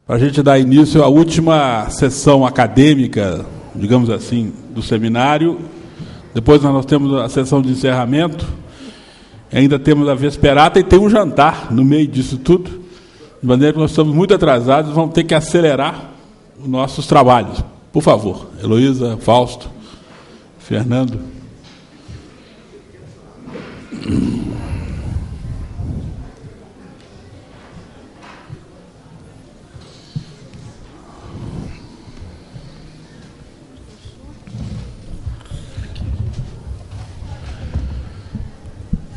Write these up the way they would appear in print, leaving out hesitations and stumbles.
para a gente dar início à última sessão acadêmica, digamos assim, do seminário. Depois nós temos a sessão de encerramento, ainda temos a vesperata e tem um jantar no meio disso tudo, de maneira que nós estamos muito atrasados, vamos ter que acelerar os nossos trabalhos. Por favor, Heloísa, Fausto, Fernando.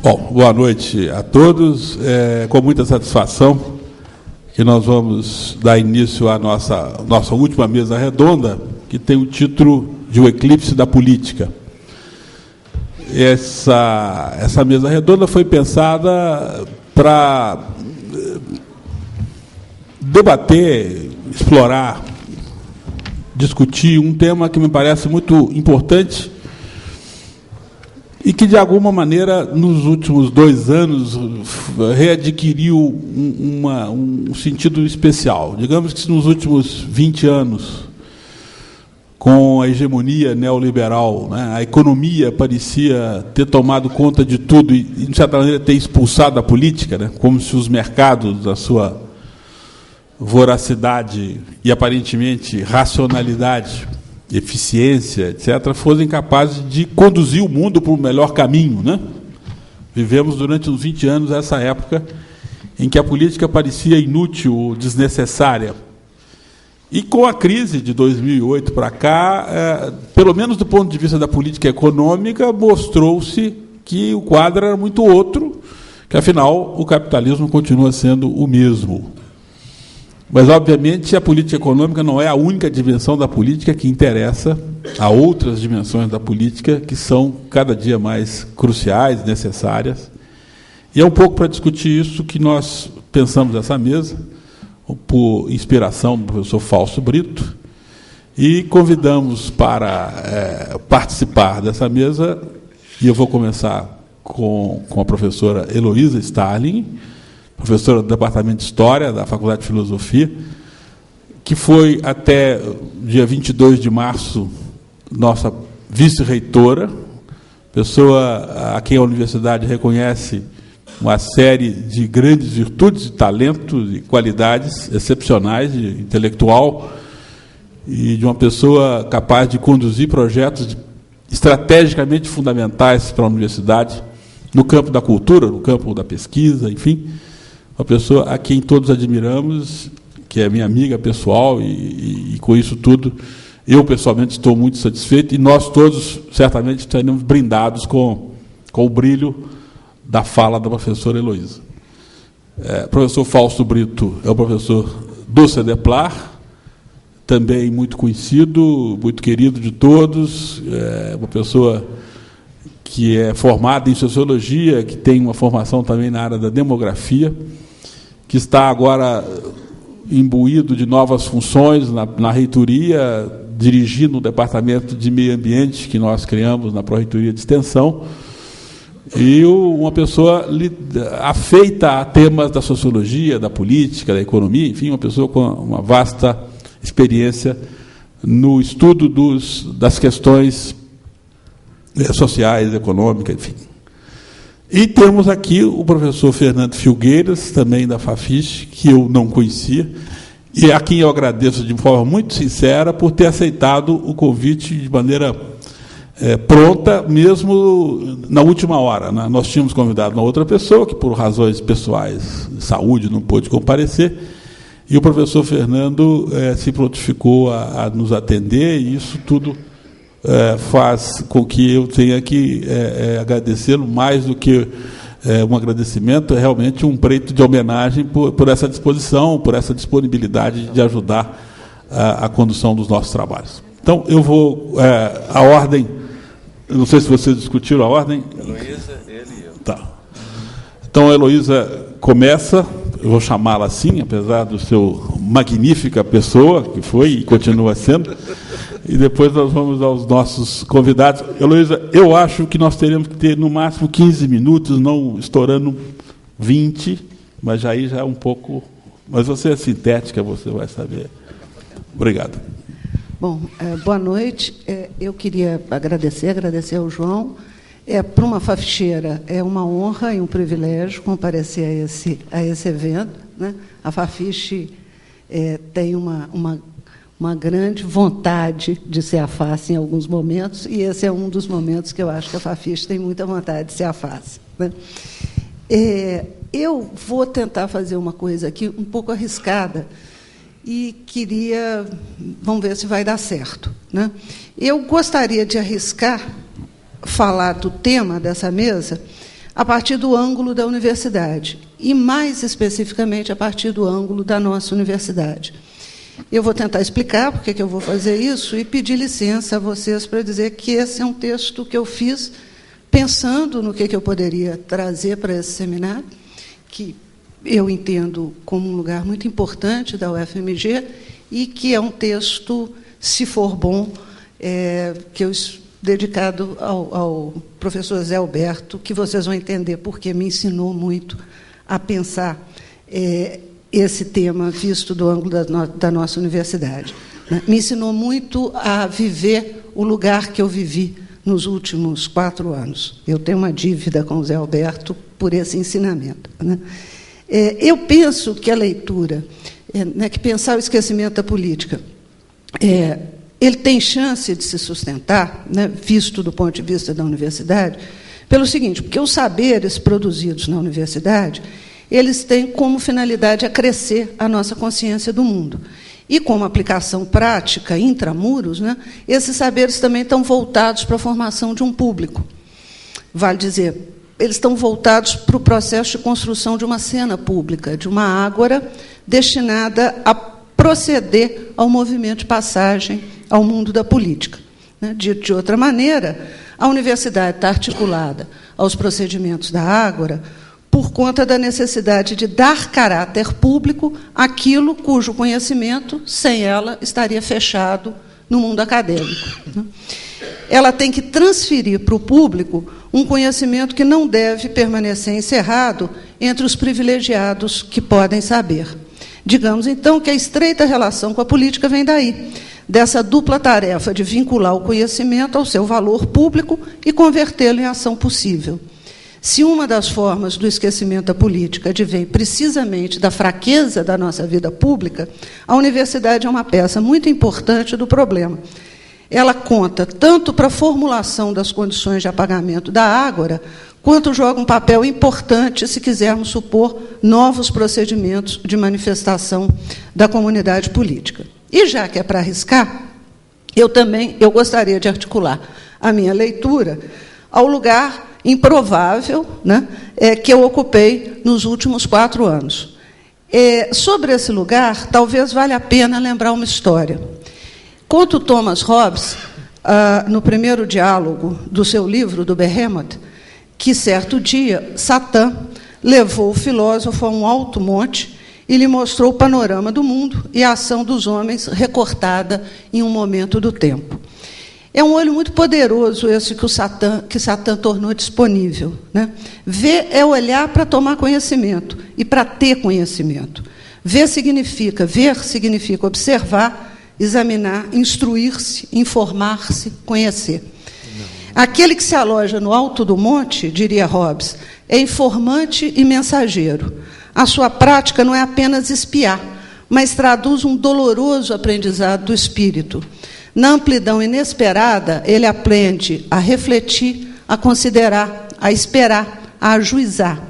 Bom, boa noite a todos. Com muita satisfação que nós vamos dar início à nossa última mesa redonda, que tem o título de O Eclipse da Política. Essa mesa redonda foi pensada para debater, explorar, discutir um tema que me parece muito importante e que, de alguma maneira, nos últimos 2 anos, readquiriu um sentido especial. Digamos que nos últimos 20 anos, com a hegemonia neoliberal, né, a economia parecia ter tomado conta de tudo e, de certa maneira, ter expulsado a política, né, como se os mercados, da sua voracidade e, aparentemente, racionalidade, eficiência, etc., fossem capazes de conduzir o mundo para o melhor caminho, né? Vivemos durante uns 20 anos essa época em que a política parecia inútil ou desnecessária. E com a crise de 2008 para cá, pelo menos do ponto de vista da política econômica, mostrou-se que o quadro era muito outro, que, afinal, o capitalismo continua sendo o mesmo. Mas, obviamente, a política econômica não é a única dimensão da política que interessa a outras dimensões da política que são cada dia mais cruciais, necessárias. E é um pouco para discutir isso que nós pensamos essa mesa, por inspiração do professor Fausto Brito, e convidamos para participar dessa mesa, e eu vou começar com a professora Heloísa Starling, professora do Departamento de História da Faculdade de Filosofia, que foi até dia 22 de março nossa vice-reitora, pessoa a quem a universidade reconhece uma série de grandes virtudes, de talentos e qualidades excepcionais, de intelectual, e de uma pessoa capaz de conduzir projetos estrategicamente fundamentais para a universidade, no campo da cultura, no campo da pesquisa, enfim. Uma pessoa a quem todos admiramos, que é minha amiga pessoal, e com isso tudo, eu pessoalmente estou muito satisfeito, e nós todos certamente estaremos brindados com o brilho da fala da professora Heloísa. O professor Fausto Brito é o professor do CEDEPLAR, também muito conhecido, muito querido de todos, uma pessoa que é formada em Sociologia, que tem uma formação também na área da demografia, que está agora imbuído de novas funções na reitoria, dirigindo o departamento de meio ambiente que nós criamos na Pró-Reitoria de Extensão, e uma pessoa afeita a temas da sociologia, da política, da economia, enfim, uma pessoa com uma vasta experiência no estudo das questões sociais, econômicas, enfim. E temos aqui o professor Fernando Filgueiras, também da Fafiche, que eu não conhecia, e a quem eu agradeço de forma muito sincera por ter aceitado o convite de maneira pronta, mesmo na última hora, né? Nós tínhamos convidado uma outra pessoa, que por razões pessoais de saúde não pôde comparecer, e o professor Fernando se prontificou a nos atender, e isso tudo faz com que eu tenha que agradecê-lo mais do que um agradecimento, é realmente um preito de homenagem por essa disposição, por essa disponibilidade de ajudar a condução dos nossos trabalhos. Então, eu vou... a ordem... Não sei se vocês discutiram a ordem. Heloísa, ele e eu. Tá. Então, a Heloísa começa, eu vou chamá-la assim, apesar do seu magnífica pessoa, que foi e continua sendo, e depois nós vamos aos nossos convidados. Heloísa, eu acho que nós teremos que ter, no máximo, 15 minutos, não estourando 20, mas aí já é um pouco Mas você é sintética, você vai saber. Obrigado. Bom, boa noite. Eu queria agradecer ao João. Para uma faficheira, é uma honra e um privilégio comparecer a esse evento, né? A Fafiche tem uma grande vontade de ser a face em alguns momentos, e esse é um dos momentos que eu acho que a Fafiche tem muita vontade de ser a face, né? Eu vou tentar fazer uma coisa aqui um pouco arriscada, e vamos ver se vai dar certo, né? Eu gostaria de arriscar falar do tema dessa mesa a partir do ângulo da universidade, e, mais especificamente, a partir do ângulo da nossa universidade. Eu vou tentar explicar por que eu vou fazer isso e pedir licença a vocês para dizer que esse é um texto que eu fiz pensando no que eu poderia trazer para esse seminário, que eu entendo como um lugar muito importante da UFMG, e que é um texto, se for bom, que eu dedicado ao professor Zé Alberto, que vocês vão entender porque me ensinou muito a pensar esse tema visto do ângulo da nossa universidade, né? Me ensinou muito a viver o lugar que eu vivi nos últimos 4 anos. Eu tenho uma dívida com o Zé Alberto por esse ensinamento, né? Eu penso que a leitura, que pensar o esquecimento da política, ele tem chance de se sustentar, né, visto do ponto de vista da universidade, pelo seguinte, porque os saberes produzidos na universidade, eles têm como finalidade acrescer a nossa consciência do mundo. E, como aplicação prática, intramuros, né, esses saberes também estão voltados para a formação de um público. Vale dizer, eles estão voltados para o processo de construção de uma cena pública, de uma ágora destinada a proceder ao movimento de passagem ao mundo da política, né? Dito de outra maneira, a universidade está articulada aos procedimentos da ágora por conta da necessidade de dar caráter público àquilo cujo conhecimento, sem ela, estaria fechado no mundo acadêmico, né? Ela tem que transferir para o público um conhecimento que não deve permanecer encerrado entre os privilegiados que podem saber. Digamos, então, que a estreita relação com a política vem daí, dessa dupla tarefa de vincular o conhecimento ao seu valor público e convertê-lo em ação possível. Se uma das formas do esquecimento da política advém precisamente da fraqueza da nossa vida pública, a universidade é uma peça muito importante do problema. Ela conta tanto para a formulação das condições de apagamento da ágora, quanto joga um papel importante, se quisermos supor novos procedimentos de manifestação da comunidade política. E, já que é para arriscar, eu gostaria de articular a minha leitura ao lugar improvável, né, que eu ocupei nos últimos 4 anos. Sobre esse lugar, talvez valha a pena lembrar uma história. Conta o Thomas Hobbes, no primeiro diálogo do seu livro, do Behemoth, que, certo dia, Satã levou o filósofo a um alto monte e lhe mostrou o panorama do mundo e a ação dos homens recortada em um momento do tempo. É um olho muito poderoso esse que Satã tornou disponível, né? Ver é olhar para tomar conhecimento e para ter conhecimento. Ver significa observar, examinar, instruir-se, informar-se, conhecer. Aquele que se aloja no alto do monte, diria Hobbes, é informante e mensageiro. A sua prática não é apenas espiar, mas traduz um doloroso aprendizado do espírito. Na amplidão inesperada, ele aprende a refletir, a considerar, a esperar, a ajuizar.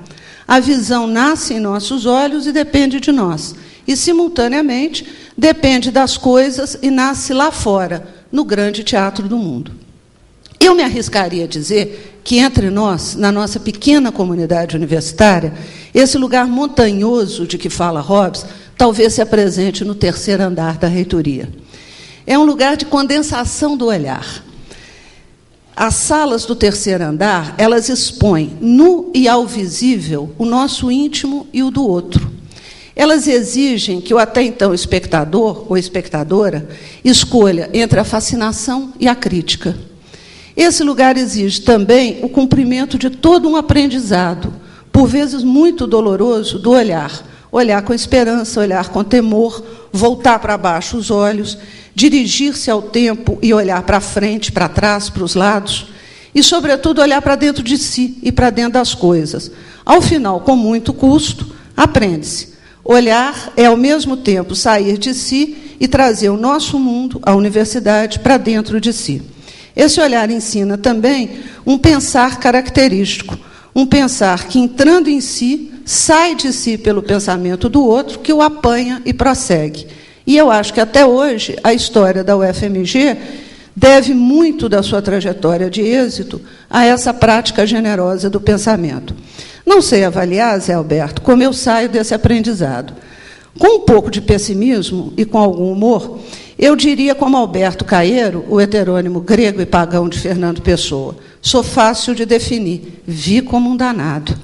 A visão nasce em nossos olhos e depende de nós. E, simultaneamente, depende das coisas e nasce lá fora, no grande teatro do mundo. Eu me arriscaria a dizer que, entre nós, na nossa pequena comunidade universitária, esse lugar montanhoso de que fala Hobbes, talvez se apresente no 3º andar da reitoria. É um lugar de condensação do olhar. As salas do 3º andar, elas expõem, nu e ao visível, o nosso íntimo e o do outro. Elas exigem que o até então espectador ou espectadora escolha entre a fascinação e a crítica. Esse lugar exige também o cumprimento de todo um aprendizado, por vezes muito doloroso, do olhar. olhar com esperança, olhar com temor, voltar para baixo os olhos, dirigir-se ao tempo e olhar para frente, para trás, para os lados, e, sobretudo, olhar para dentro de si e para dentro das coisas. Ao final, com muito custo, aprende-se. Olhar é, ao mesmo tempo, sair de si e trazer o nosso mundo, a universidade, para dentro de si. Esse olhar ensina também um pensar característico, um pensar que, entrando em si, sai de si pelo pensamento do outro, que o apanha e prossegue. E eu acho que, até hoje, a história da UFMG deve muito da sua trajetória de êxito a essa prática generosa do pensamento. Não sei avaliar, Zé Alberto, como eu saio desse aprendizado. Com um pouco de pessimismo e com algum humor, eu diria, como Alberto Caeiro, o heterônimo grego e pagão de Fernando Pessoa: sou fácil de definir, vi como um danado.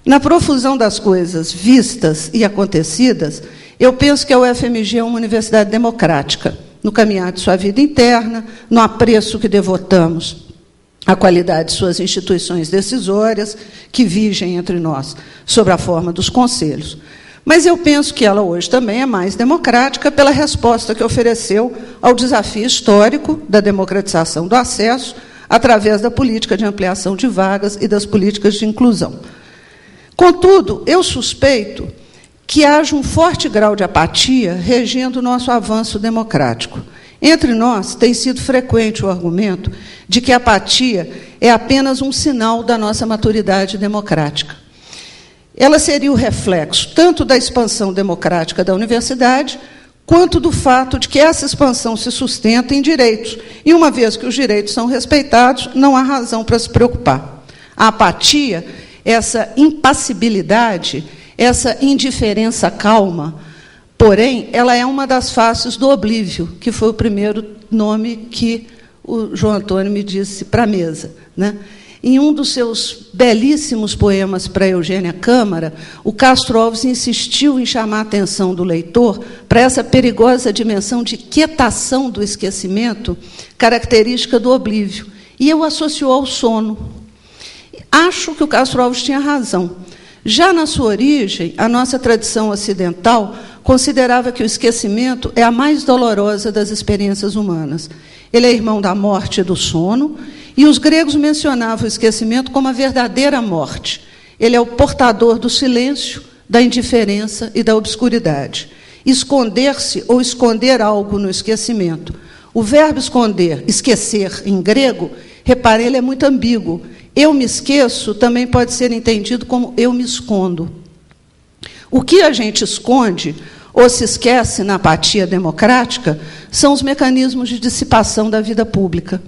Na profusão das coisas vistas e acontecidas, eu penso que a UFMG é uma universidade democrática, no caminhar de sua vida interna, no apreço que devotamos à qualidade de suas instituições decisórias, que vigem entre nós, sob a forma dos conselhos. Mas eu penso que ela hoje também é mais democrática pela resposta que ofereceu ao desafio histórico da democratização do acesso através da política de ampliação de vagas e das políticas de inclusão. Contudo, eu suspeito que haja um forte grau de apatia regendo o nosso avanço democrático. Entre nós, tem sido frequente o argumento de que a apatia é apenas um sinal da nossa maturidade democrática. Ela seria o reflexo tanto da expansão democrática da universidade, quanto do fato de que essa expansão se sustenta em direitos. E, uma vez que os direitos são respeitados, não há razão para se preocupar. A apatia, essa impassibilidade, essa indiferença calma, porém, ela é uma das faces do oblívio, que foi o primeiro nome que o João Antônio me disse para a mesa, né? Em um dos seus belíssimos poemas para Eugênia Câmara, o Castro Alves insistiu em chamar a atenção do leitor para essa perigosa dimensão de quietação do esquecimento, característica do oblívio, e o associou ao sono. Acho que o Castro Alves tinha razão. Já na sua origem, a nossa tradição ocidental considerava que o esquecimento é a mais dolorosa das experiências humanas. Ele é irmão da morte e do sono, e os gregos mencionavam o esquecimento como a verdadeira morte. Ele é o portador do silêncio, da indiferença e da obscuridade. Esconder-se ou esconder algo no esquecimento. O verbo esconder, esquecer, em grego, repare, ele é muito ambíguo. Eu me esqueço também pode ser entendido como eu me escondo. O que a gente esconde ou se esquece na apatia democrática são os mecanismos de dissipação da vida pública.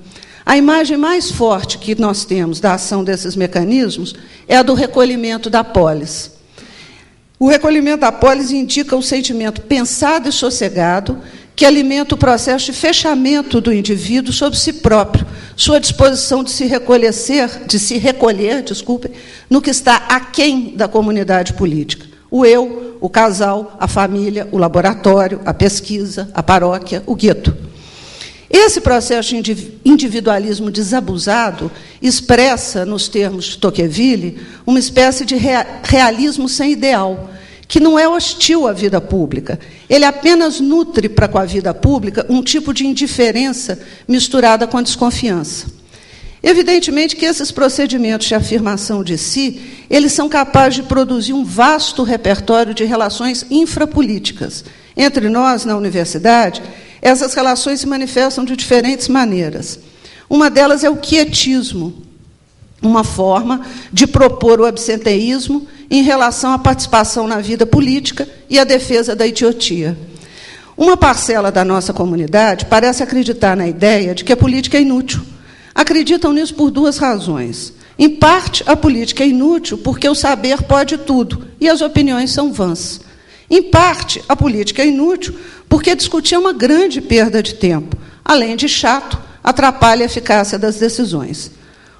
A imagem mais forte que nós temos da ação desses mecanismos é a do recolhimento da polis. O recolhimento da polis indica o sentimento pensado e sossegado que alimenta o processo de fechamento do indivíduo sobre si próprio, sua disposição de se recolher, no que está aquém da comunidade política. O eu, o casal, a família, o laboratório, a pesquisa, a paróquia, o gueto. Esse processo de individualismo desabusado expressa, nos termos de Tocqueville, uma espécie de realismo sem ideal, que não é hostil à vida pública. Ele apenas nutre para com a vida pública um tipo de indiferença misturada com a desconfiança. Evidentemente que esses procedimentos de afirmação de si, eles são capazes de produzir um vasto repertório de relações infrapolíticas. Entre nós, na universidade, essas relações se manifestam de diferentes maneiras. Uma delas é o quietismo, uma forma de propor o absenteísmo em relação à participação na vida política e à defesa da idiotia. Uma parcela da nossa comunidade parece acreditar na ideia de que a política é inútil. Acreditam nisso por duas razões. Em parte, a política é inútil porque o saber pode tudo e as opiniões são vãs. Em parte, a política é inútil porque discutir é uma grande perda de tempo. Além de chato, atrapalha a eficácia das decisões.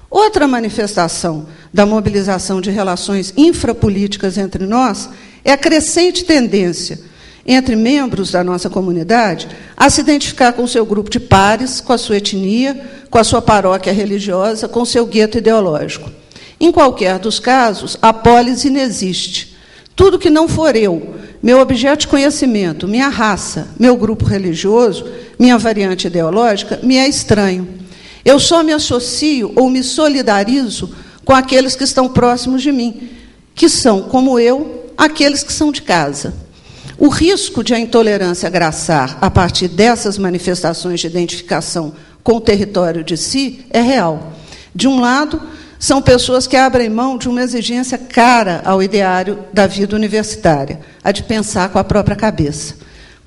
Outra manifestação da mobilização de relações infrapolíticas entre nós é a crescente tendência entre membros da nossa comunidade a se identificar com o seu grupo de pares, com a sua etnia, com a sua paróquia religiosa, com o seu gueto ideológico. Em qualquer dos casos, a polis inexiste. Tudo que não for eu, meu objeto de conhecimento, minha raça, meu grupo religioso, minha variante ideológica, me é estranho. Eu só me associo ou me solidarizo com aqueles que estão próximos de mim, que são, como eu, aqueles que são de casa. O risco de a intolerância graçar a partir dessas manifestações de identificação com o território de si é real. De um lado, são pessoas que abrem mão de uma exigência cara ao ideário da vida universitária, a de pensar com a própria cabeça,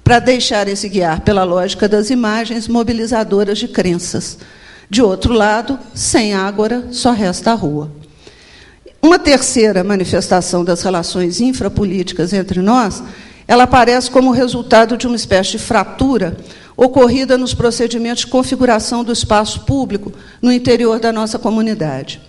para deixarem-se guiar pela lógica das imagens mobilizadoras de crenças. De outro lado, sem ágora, só resta a rua. Uma terceira manifestação das relações infrapolíticas entre nós, ela aparece como resultado de uma espécie de fratura ocorrida nos procedimentos de configuração do espaço público no interior da nossa comunidade.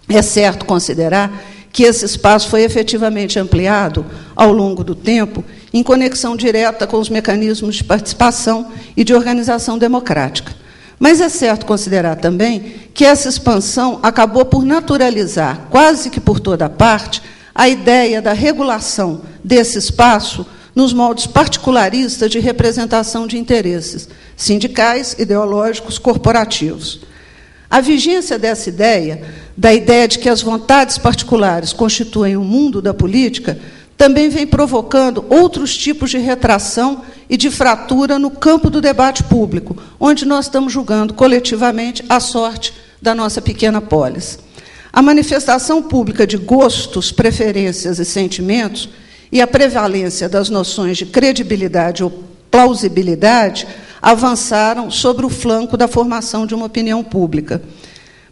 É certo considerar que esse espaço foi efetivamente ampliado ao longo do tempo, em conexão direta com os mecanismos de participação e de organização democrática. Mas é certo considerar também que essa expansão acabou por naturalizar, quase que por toda parte, a ideia da regulação desse espaço nos moldes particularistas de representação de interesses sindicais, ideológicos, corporativos. A vigência dessa ideia, da ideia de que as vontades particulares constituem o mundo da política, também vem provocando outros tipos de retração e de fratura no campo do debate público, onde nós estamos julgando coletivamente a sorte da nossa pequena polis. A manifestação pública de gostos, preferências e sentimentos e a prevalência das noções de credibilidade ou plausibilidade avançaram sobre o flanco da formação de uma opinião pública.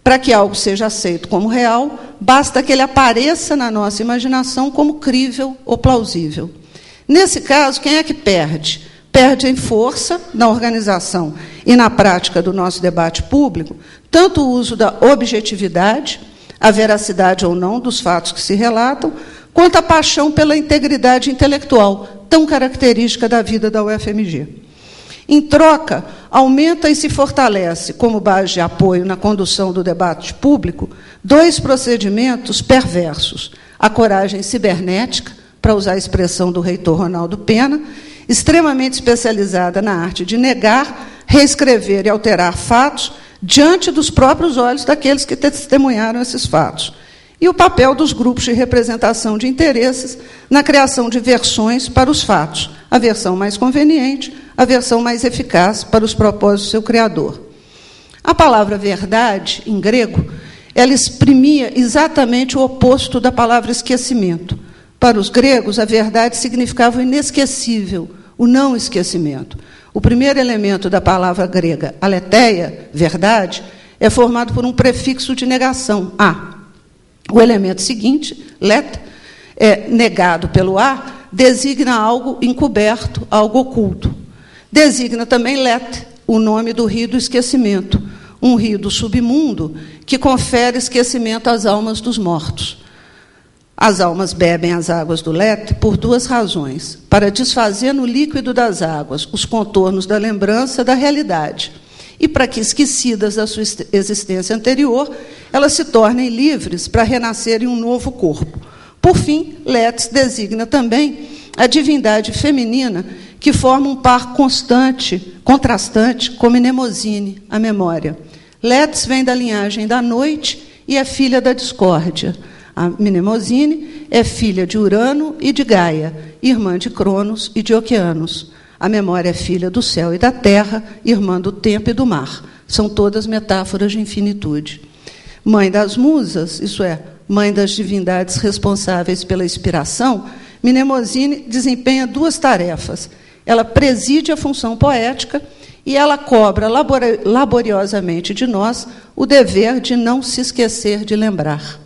Para que algo seja aceito como real, basta que ele apareça na nossa imaginação como crível ou plausível. Nesse caso, quem é que perde? Perde em força na organização e na prática do nosso debate público, tanto o uso da objetividade, a veracidade ou não dos fatos que se relatam, quanto a paixão pela integridade intelectual, tão característica da vida da UFMG. Em troca, aumenta e se fortalece, como base de apoio na condução do debate público, dois procedimentos perversos: a coragem cibernética, para usar a expressão do reitor Ronaldo Pena, extremamente especializada na arte de negar, reescrever e alterar fatos diante dos próprios olhos daqueles que testemunharam esses fatos, e o papel dos grupos de representação de interesses na criação de versões para os fatos, a versão mais conveniente, a versão mais eficaz para os propósitos do seu criador. A palavra verdade, em grego, ela exprimia exatamente o oposto da palavra esquecimento. Para os gregos, a verdade significava o inesquecível, o não esquecimento. O primeiro elemento da palavra grega, aletheia, verdade, é formado por um prefixo de negação, a. O elemento seguinte, let, negado pelo a, designa algo encoberto, algo oculto. Designa também let, o nome do rio do esquecimento, um rio do submundo que confere esquecimento às almas dos mortos. As almas bebem as águas do let por duas razões: para desfazer no líquido das águas os contornos da lembrança da realidade, e para que, esquecidas da sua existência anterior, elas se tornem livres para renascer em um novo corpo. Por fim, Lethes designa também a divindade feminina que forma um par constante, contrastante, com Mnemosine, a memória. Lethes vem da linhagem da noite e é filha da discórdia. A Mnemosine é filha de Urano e de Gaia, irmã de Cronos e de Oceanos. A memória é filha do céu e da terra, irmã do tempo e do mar. São todas metáforas de infinitude. Mãe das musas, isso é, mãe das divindades responsáveis pela inspiração, Mnemosine desempenha duas tarefas. Ela preside a função poética e ela cobra laboriosamente de nós o dever de não se esquecer de lembrar.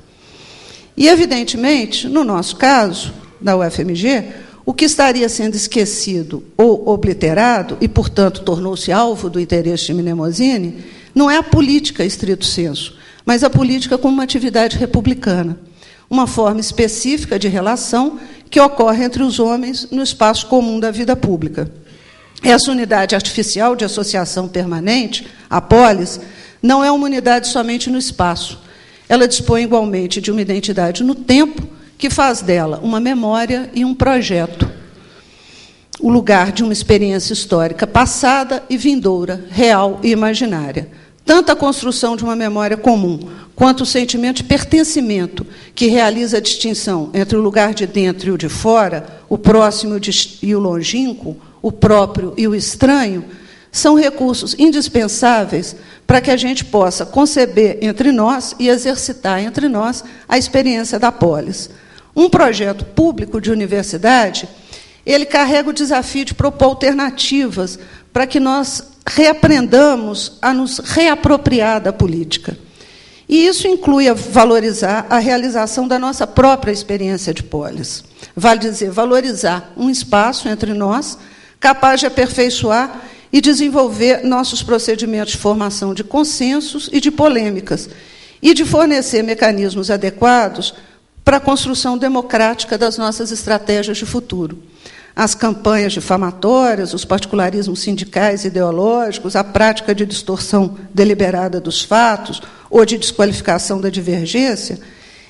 E, evidentemente, no nosso caso, da UFMG, o que estaria sendo esquecido ou obliterado, e, portanto, tornou-se alvo do interesse de Mnemosine, não é a política, estrito sensu, mas a política como uma atividade republicana, uma forma específica de relação que ocorre entre os homens no espaço comum da vida pública. Essa unidade artificial de associação permanente, a polis, não é uma unidade somente no espaço. Ela dispõe igualmente de uma identidade no tempo que faz dela uma memória e um projeto, o lugar de uma experiência histórica passada e vindoura, real e imaginária. Tanto a construção de uma memória comum, quanto o sentimento de pertencimento, que realiza a distinção entre o lugar de dentro e o de fora, o próximo e o longínquo, o próprio e o estranho, são recursos indispensáveis para que a gente possa conceber entre nós e exercitar entre nós a experiência da polis. Um projeto público de universidade, ele carrega o desafio de propor alternativas para que nós reaprendamos a nos reapropriar da política. E isso inclui valorizar a realização da nossa própria experiência de polis. Vale dizer, valorizar um espaço entre nós, capaz de aperfeiçoar e desenvolver nossos procedimentos de formação de consensos e de polêmicas, e de fornecer mecanismos adequados para a construção democrática das nossas estratégias de futuro. As campanhas difamatórias, os particularismos sindicais e ideológicos, a prática de distorção deliberada dos fatos ou de desqualificação da divergência,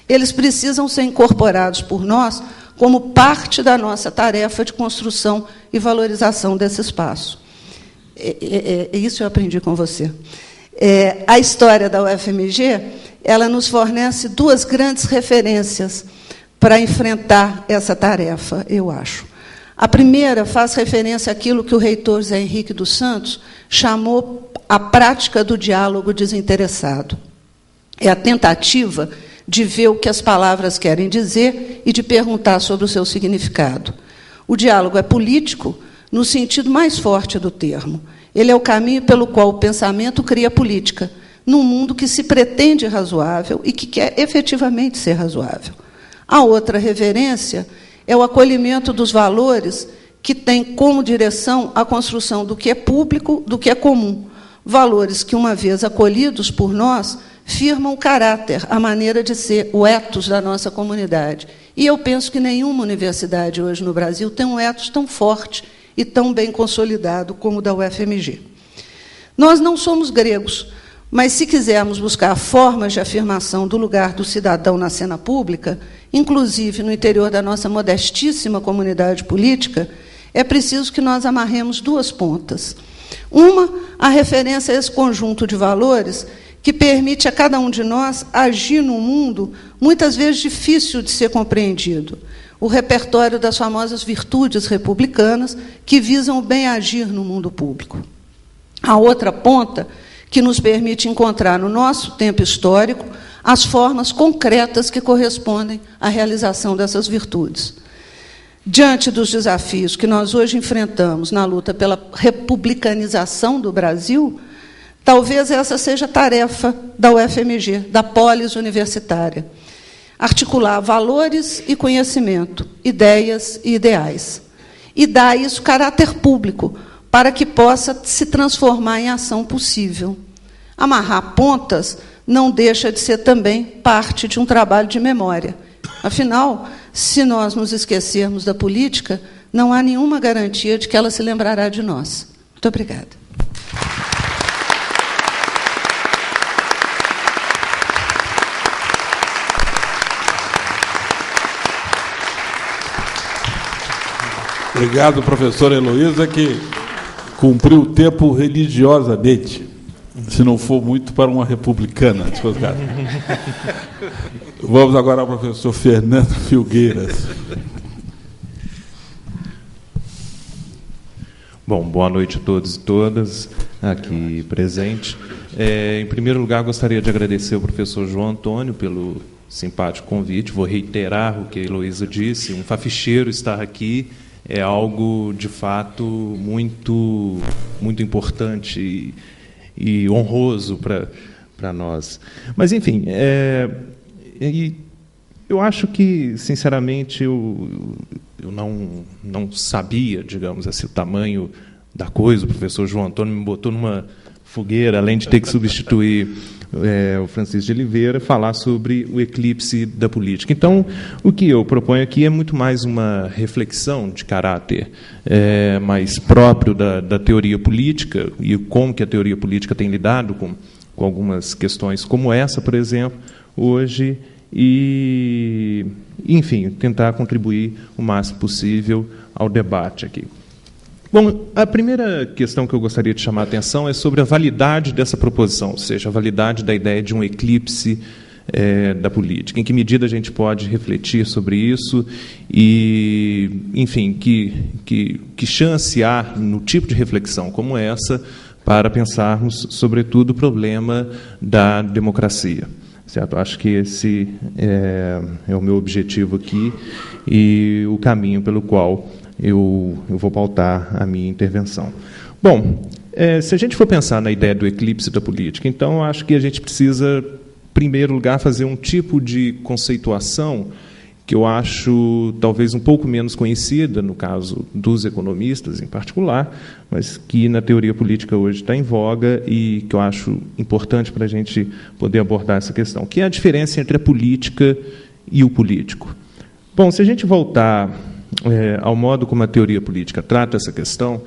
eles precisam ser incorporados por nós como parte da nossa tarefa de construção e valorização desse espaço. Isso eu aprendi com você. A história da UFMG, ela nos fornece duas grandes referências para enfrentar essa tarefa, eu acho. A primeira faz referência àquilo que o reitor Zé Henrique dos Santos chamou a prática do diálogo desinteressado. É a tentativa de ver o que as palavras querem dizer e de perguntar sobre o seu significado. O diálogo é político no sentido mais forte do termo. Ele é o caminho pelo qual o pensamento cria política, num mundo que se pretende razoável e que quer efetivamente ser razoável. A outra referência é o acolhimento dos valores que tem como direção a construção do que é público, do que é comum. Valores que, uma vez acolhidos por nós, firmam o caráter, a maneira de ser, o ethos da nossa comunidade. E eu penso que nenhuma universidade hoje no Brasil tem um ethos tão forte e tão bem consolidado como o da UFMG. Nós não somos gregos, mas, se quisermos buscar formas de afirmação do lugar do cidadão na cena pública, inclusive no interior da nossa modestíssima comunidade política, é preciso que nós amarremos duas pontas. Uma, a referência a esse conjunto de valores que permite a cada um de nós agir num mundo muitas vezes difícil de ser compreendido. O repertório das famosas virtudes republicanas que visam o bem-agir no mundo público. A outra ponta, que nos permite encontrar no nosso tempo histórico as formas concretas que correspondem à realização dessas virtudes. Diante dos desafios que nós hoje enfrentamos na luta pela republicanização do Brasil, talvez essa seja a tarefa da UFMG, da polis universitária. Articular valores e conhecimento, ideias e ideais. E dar a isso caráter público, para que possa se transformar em ação possível. Amarrar pontas não deixa de ser também parte de um trabalho de memória. Afinal, se nós nos esquecermos da política, não há nenhuma garantia de que ela se lembrará de nós. Muito obrigada. Obrigado, professora Heloísa, que cumpriu o tempo religiosamente, se não for muito para uma republicana. Vamos agora ao professor Fernando Filgueiras. Bom, boa noite a todos e todas aqui presentes. Em primeiro lugar, gostaria de agradecer ao professor João Antônio pelo simpático convite. Vou reiterar o que a Heloísa disse, um faficheiro estar aqui é algo, de fato, muito importante e honroso para nós. Mas, enfim, eu acho que, sinceramente, eu não sabia, digamos assim, o tamanho da coisa. O professor João Antônio me botou numa fogueira, além de ter que substituir o Francisco de Oliveira, falar sobre o eclipse da política. Então, o que eu proponho aqui é muito mais uma reflexão de caráter mais próprio da teoria política e como que a teoria política tem lidado com algumas questões como essa, por exemplo, hoje, e enfim, tentar contribuir o máximo possível ao debate aqui. Bom, a primeira questão que eu gostaria de chamar a atenção é sobre a validade dessa proposição, ou seja, a validade da ideia de um eclipse da política. Em que medida a gente pode refletir sobre isso e, enfim, que chance há no tipo de reflexão como essa para pensarmos, sobretudo, o problema da democracia. Certo? Acho que esse é o meu objetivo aqui e o caminho pelo qual eu vou pautar a minha intervenção. Bom, se a gente for pensar na ideia do eclipse da política, então acho que a gente precisa, em primeiro lugar, fazer um tipo de conceituação que eu acho talvez um pouco menos conhecida, no caso dos economistas em particular, mas que na teoria política hoje está em voga e que eu acho importante para a gente poder abordar essa questão, que é a diferença entre a política e o político. Bom, se a gente voltar ao modo como a teoria política trata essa questão,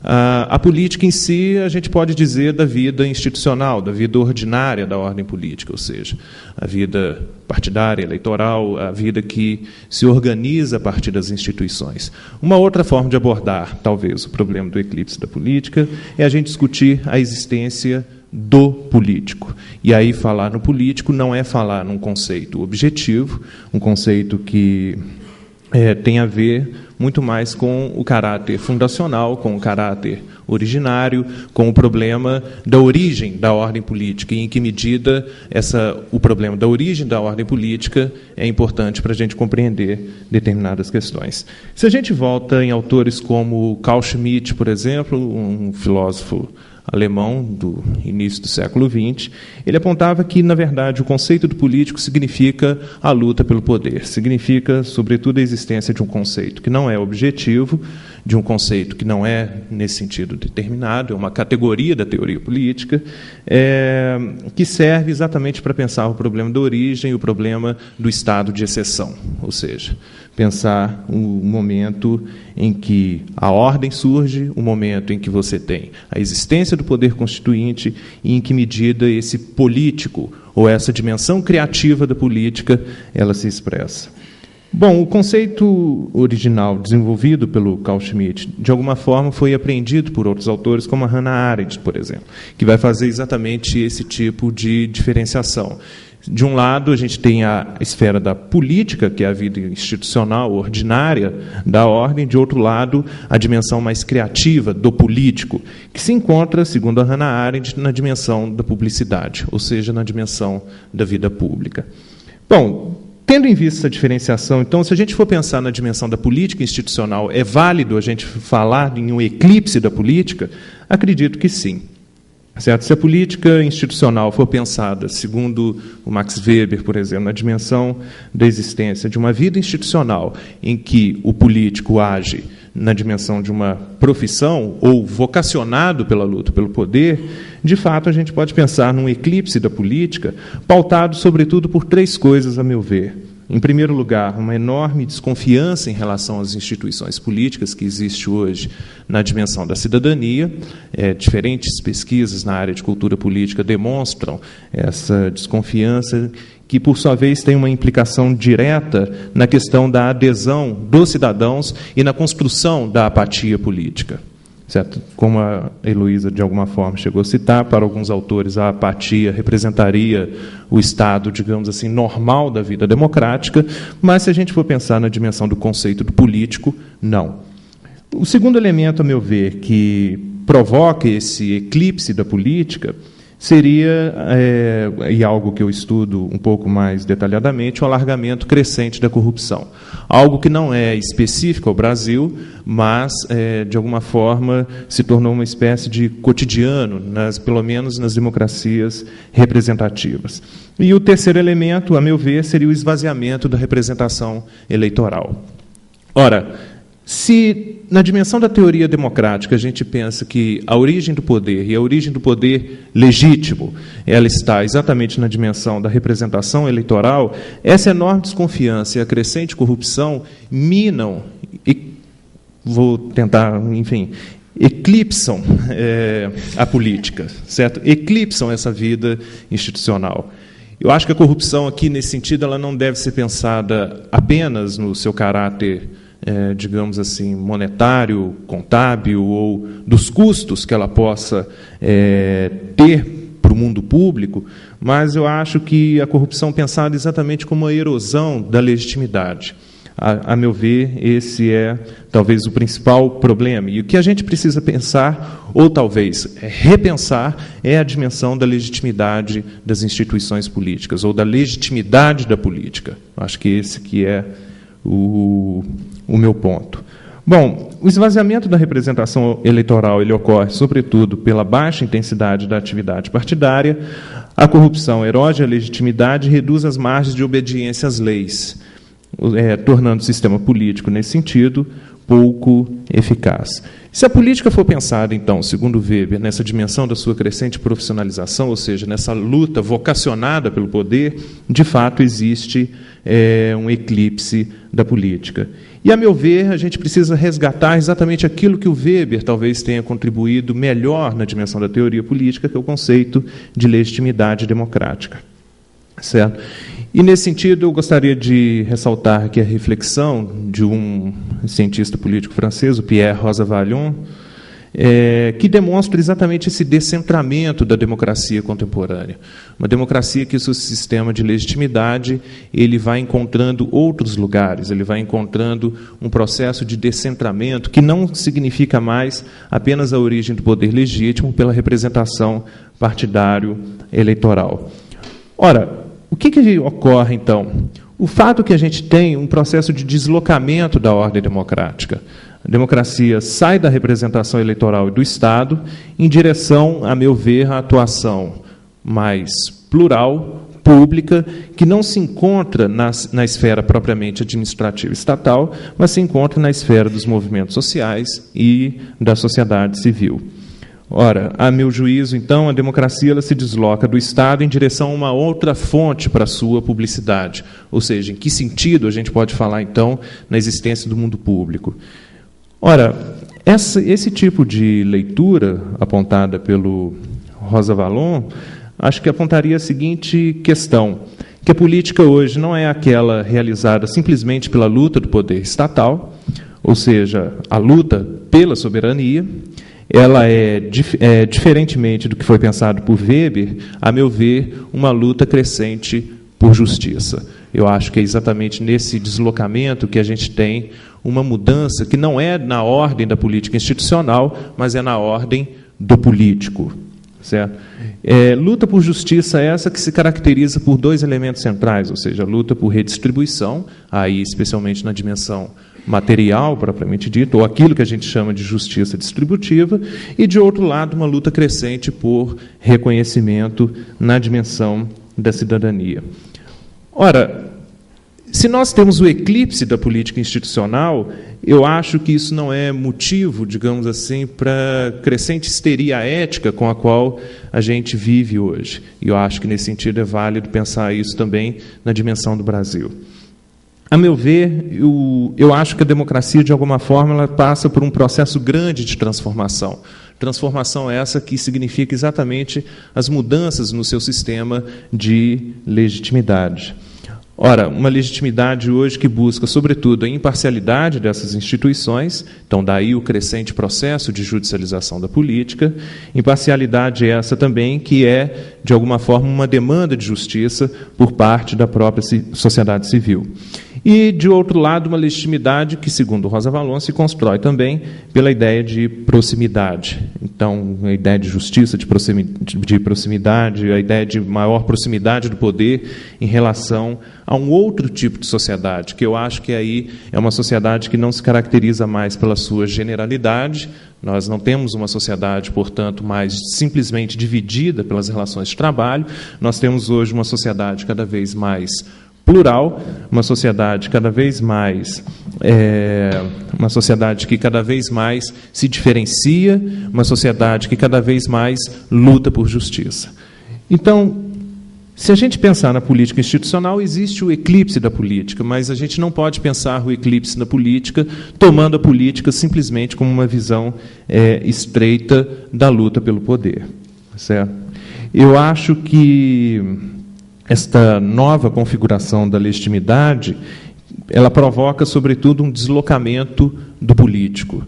a política em si, a gente pode dizer da vida institucional, da vida ordinária da ordem política, ou seja, a vida partidária, eleitoral, a vida que se organiza a partir das instituições. Uma outra forma de abordar, talvez, o problema do eclipse da política é a gente discutir a existência do político. E aí falar no político não é falar num conceito objetivo, um conceito que tem a ver muito mais com o caráter fundacional, com o caráter originário, com o problema da origem da ordem política e em que medida o problema da origem da ordem política é importante para a gente compreender determinadas questões. Se a gente volta em autores como Carl Schmitt, por exemplo, um filósofo alemão do início do século XX, ele apontava que, na verdade, o conceito do político significa a luta pelo poder, significa, sobretudo, a existência de um conceito que não é objetivo, de um conceito que não é, nesse sentido, determinado, é uma categoria da teoria política, que serve exatamente para pensar o problema da origem e o problema do estado de exceção, ou seja, pensar o momento em que a ordem surge, o momento em que você tem a existência do poder constituinte e em que medida esse político, ou essa dimensão criativa da política, ela se expressa. Bom, o conceito original desenvolvido pelo Carl Schmitt, de alguma forma, foi apreendido por outros autores, como a Hannah Arendt, por exemplo, que vai fazer exatamente esse tipo de diferenciação. De um lado, a gente tem a esfera da política, que é a vida institucional, ordinária da ordem. De outro lado, a dimensão mais criativa do político, que se encontra, segundo a Hannah Arendt, na dimensão da publicidade, ou seja, na dimensão da vida pública. Bom, tendo em vista essa diferenciação, então, se a gente for pensar na dimensão da política institucional, é válido a gente falar em um eclipse da política? Acredito que sim. Certo? Se a política institucional for pensada, segundo o Max Weber, por exemplo, na dimensão da existência de uma vida institucional em que o político age na dimensão de uma profissão ou vocacionado pela luta pelo poder, de fato, a gente pode pensar num eclipse da política pautado, sobretudo, por três coisas, a meu ver. Em primeiro lugar, uma enorme desconfiança em relação às instituições políticas que existe hoje na dimensão da cidadania. Diferentes pesquisas na área de cultura política demonstram essa desconfiança, que, por sua vez, tem uma implicação direta na questão da adesão dos cidadãos e na construção da apatia política. Certo? Como a Heloísa, de alguma forma, chegou a citar, para alguns autores a apatia representaria o estado, digamos assim, normal da vida democrática, mas se a gente for pensar na dimensão do conceito do político, não. O segundo elemento, a meu ver, que provoca esse eclipse da política seria, e algo que eu estudo um pouco mais detalhadamente, o alargamento crescente da corrupção. Algo que não é específico ao Brasil, mas, de alguma forma, se tornou uma espécie de cotidiano, pelo menos nas democracias representativas. E o terceiro elemento, a meu ver, seria o esvaziamento da representação eleitoral. Ora, se na dimensão da teoria democrática a gente pensa que a origem do poder e a origem do poder legítimo, ela está exatamente na dimensão da representação eleitoral, essa enorme desconfiança e a crescente corrupção minam, e vou tentar, enfim, eclipsam a política, certo? Eclipsam essa vida institucional. Eu acho que a corrupção aqui, nesse sentido, ela não deve ser pensada apenas no seu caráter, digamos assim, monetário, contábil, ou dos custos que ela possa ter para o mundo público, mas eu acho que a corrupção pensada exatamente como a erosão da legitimidade. A meu ver, esse é talvez o principal problema. E o que a gente precisa pensar, ou talvez repensar, é a dimensão da legitimidade das instituições políticas, ou da legitimidade da política. Acho que esse que é o meu ponto. Bom, o esvaziamento da representação eleitoral ele ocorre, sobretudo, pela baixa intensidade da atividade partidária. A corrupção erode a legitimidade e reduz as margens de obediência às leis, tornando o sistema político, nesse sentido, pouco eficaz. Se a política for pensada, então, segundo Weber, nessa dimensão da sua crescente profissionalização, ou seja, nessa luta vocacionada pelo poder, de fato existe um eclipse da política. E, a meu ver, a gente precisa resgatar exatamente aquilo que o Weber talvez tenha contribuído melhor na dimensão da teoria política, que é o conceito de legitimidade democrática. Certo? E, nesse sentido, eu gostaria de ressaltar aqui a reflexão de um cientista político francês, o Pierre Rosanvallon, que demonstra exatamente esse descentramento da democracia contemporânea. Uma democracia que, o seu sistema de legitimidade, ele vai encontrando outros lugares, ele vai encontrando um processo de descentramento que não significa mais apenas a origem do poder legítimo pela representação partidário-eleitoral. Ora, o que ocorre, então? O fato que a gente tem um processo de deslocamento da ordem democrática. A democracia sai da representação eleitoral e do Estado em direção, a meu ver, à atuação mais plural, pública, que não se encontra na esfera propriamente administrativa estatal, mas se encontra na esfera dos movimentos sociais e da sociedade civil. Ora, a meu juízo, então, a democracia ela se desloca do Estado em direção a uma outra fonte para a sua publicidade. Ou seja, em que sentido a gente pode falar, então, na existência do mundo público? Ora, esse tipo de leitura apontada pelo Rosanvallon, acho que apontaria a seguinte questão, que a política hoje não é aquela realizada simplesmente pela luta do poder estatal, ou seja, a luta pela soberania. Ela diferentemente do que foi pensado por Weber, a meu ver, uma luta crescente por justiça. Eu acho que é exatamente nesse deslocamento que a gente tem uma mudança que não é na ordem da política institucional, mas é na ordem do político. Certo? Luta por justiça essa que se caracteriza por dois elementos centrais, ou seja, a luta por redistribuição, aí especialmente na dimensão material, propriamente dito, ou aquilo que a gente chama de justiça distributiva, e, de outro lado, uma luta crescente por reconhecimento na dimensão da cidadania. Ora, se nós temos o eclipse da política institucional, eu acho que isso não é motivo, digamos assim, para crescente histeria ética com a qual a gente vive hoje. E eu acho que, nesse sentido, é válido pensar isso também na dimensão do Brasil. A meu ver, eu acho que a democracia, de alguma forma, ela passa por um processo grande de transformação. Transformação essa que significa exatamente as mudanças no seu sistema de legitimidade. Ora, uma legitimidade hoje que busca, sobretudo, a imparcialidade dessas instituições, então daí o crescente processo de judicialização da política, imparcialidade essa também que é, de alguma forma, uma demanda de justiça por parte da própria sociedade civil. E, de outro lado, uma legitimidade que, segundo Rosanvallon, se constrói também pela ideia de proximidade. Então, a ideia de justiça, de proximidade, a ideia de maior proximidade do poder em relação a um outro tipo de sociedade, que eu acho que aí é uma sociedade que não se caracteriza mais pela sua generalidade. Nós não temos uma sociedade, portanto, mais simplesmente dividida pelas relações de trabalho. Nós temos hoje uma sociedade cada vez mais plural, uma sociedade cada vez mais uma sociedade que cada vez mais se diferencia, uma sociedade que cada vez mais luta por justiça. Então, se a gente pensar na política institucional, existe o eclipse da política, mas a gente não pode pensar o eclipse da política tomando a política simplesmente como uma visão estreita da luta pelo poder. Certo? Eu acho que esta nova configuração da legitimidade, ela provoca, sobretudo, um deslocamento do político.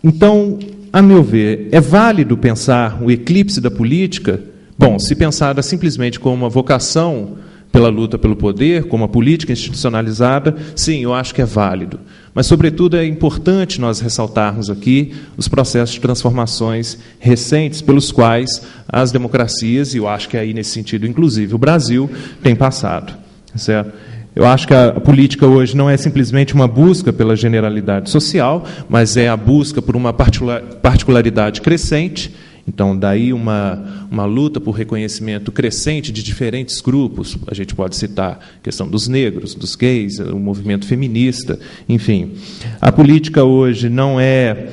Então, a meu ver, é válido pensar o eclipse da política? Bom, se pensada simplesmente como uma vocação pela luta pelo poder, como uma política institucionalizada, sim, eu acho que é válido. Mas, sobretudo, é importante nós ressaltarmos aqui os processos de transformações recentes pelos quais as democracias, e eu acho que aí, nesse sentido, inclusive, o Brasil, tem passado. Certo? Eu acho que a política hoje não é simplesmente uma busca pela generalidade social, mas é a busca por uma particularidade crescente. Então, daí uma luta por reconhecimento crescente de diferentes grupos. A gente pode citar a questão dos negros, dos gays, o movimento feminista, enfim. A política hoje não é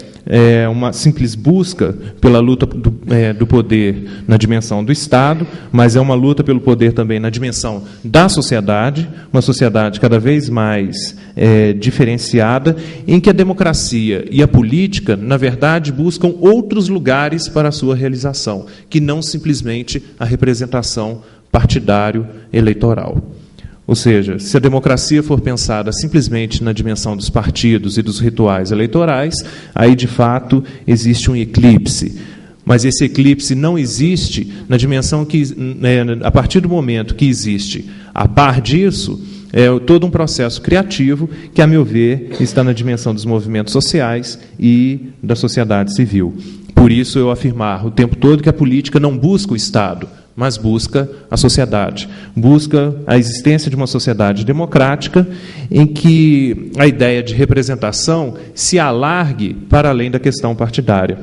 uma simples busca pela luta do poder na dimensão do Estado, mas é uma luta pelo poder também na dimensão da sociedade, uma sociedade cada vez mais diferenciada, em que a democracia e a política, na verdade, buscam outros lugares para a sua realização, que não simplesmente a representação partidário-eleitoral. Ou seja, se a democracia for pensada simplesmente na dimensão dos partidos e dos rituais eleitorais, aí, de fato, existe um eclipse. Mas esse eclipse não existe na dimensão que, a partir do momento que existe, a par disso, todo um processo criativo que, a meu ver, está na dimensão dos movimentos sociais e da sociedade civil. Por isso, eu afirmar o tempo todo que a política não busca o Estado, mas busca a sociedade, busca a existência de uma sociedade democrática em que a ideia de representação se alargue para além da questão partidária.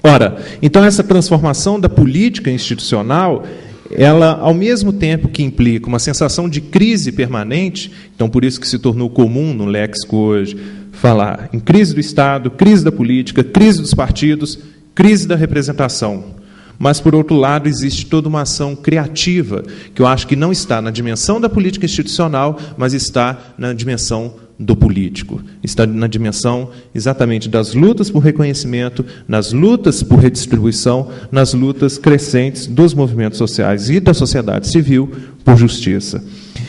Ora, então essa transformação da política institucional, ela, ao mesmo tempo que implica uma sensação de crise permanente, então por isso que se tornou comum no léxico hoje falar em crise do Estado, crise da política, crise dos partidos, crise da representação. Mas, por outro lado, existe toda uma ação criativa, que eu acho que não está na dimensão da política institucional, mas está na dimensão do político. Está na dimensão exatamente das lutas por reconhecimento, nas lutas por redistribuição, nas lutas crescentes dos movimentos sociais e da sociedade civil por justiça.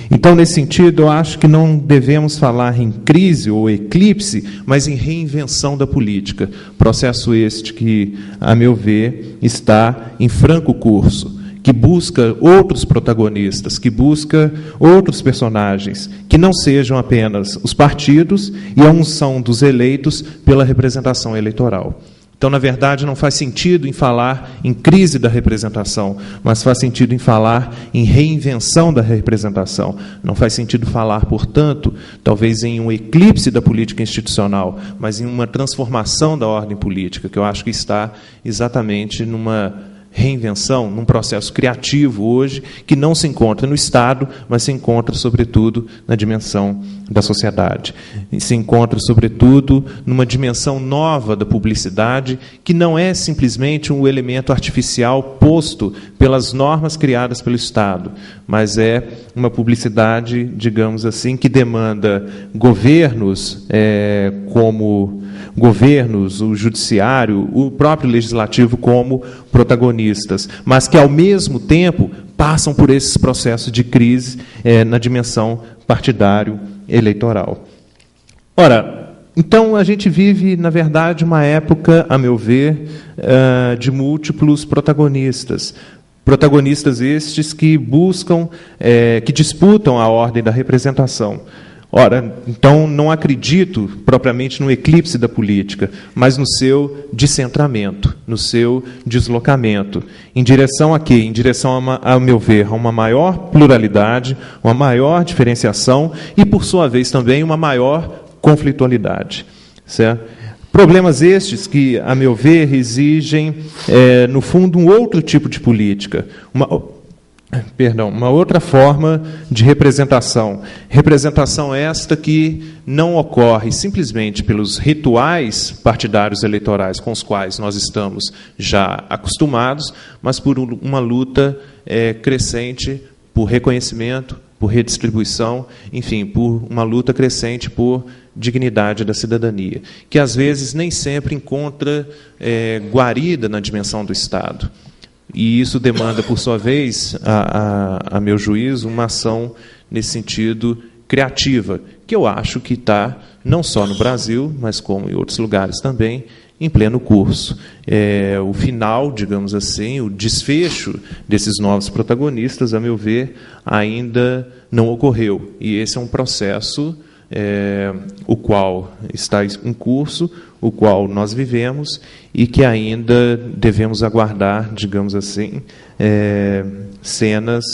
Então, nesse sentido, eu acho que não devemos falar em crise ou eclipse, mas em reinvenção da política. Processo este que, a meu ver, está em franco curso, que busca outros protagonistas, que busca outros personagens, que não sejam apenas os partidos e a unção dos eleitos pela representação eleitoral. Então, na verdade, não faz sentido em falar em crise da representação, mas faz sentido em falar em reinvenção da representação. Não faz sentido falar, portanto, talvez em um eclipse da política institucional, mas em uma transformação da ordem política, que eu acho que está exatamente numa reinvenção, num processo criativo hoje, que não se encontra no Estado, mas se encontra, sobretudo, na dimensão da sociedade. E se encontra, sobretudo, numa dimensão nova da publicidade, que não é simplesmente um elemento artificial posto pelas normas criadas pelo Estado, mas é uma publicidade, digamos assim, que demanda governos o judiciário, o próprio legislativo como protagonistas, mas que, ao mesmo tempo, passam por esses processos de crise na dimensão partidário-eleitoral. Ora, então, a gente vive, na verdade, uma época, a meu ver, de múltiplos protagonistas. Protagonistas estes que buscam, que disputam a ordem da representação. Ora, então, não acredito propriamente no eclipse da política, mas no seu descentramento, no seu deslocamento. Em direção a quê? Em direção, a meu ver, a uma maior pluralidade, uma maior diferenciação e, por sua vez, também uma maior conflitualidade. Certo? Problemas estes que, a meu ver, exigem, no fundo, um outro tipo de política, uma outra forma de representação. Representação esta que não ocorre simplesmente pelos rituais partidários eleitorais com os quais nós estamos já acostumados, mas por uma luta crescente por reconhecimento, por redistribuição, enfim, por uma luta crescente por dignidade da cidadania, que às vezes nem sempre encontra guarida na dimensão do Estado. E isso demanda, por sua vez, a meu juízo, uma ação nesse sentido criativa, que eu acho que está, não só no Brasil, mas como em outros lugares também, em pleno curso. O final, digamos assim, o desfecho desses novos protagonistas, a meu ver, ainda não ocorreu. E esse é um processo o qual está em curso, o qual nós vivemos e que ainda devemos aguardar, digamos assim, cenas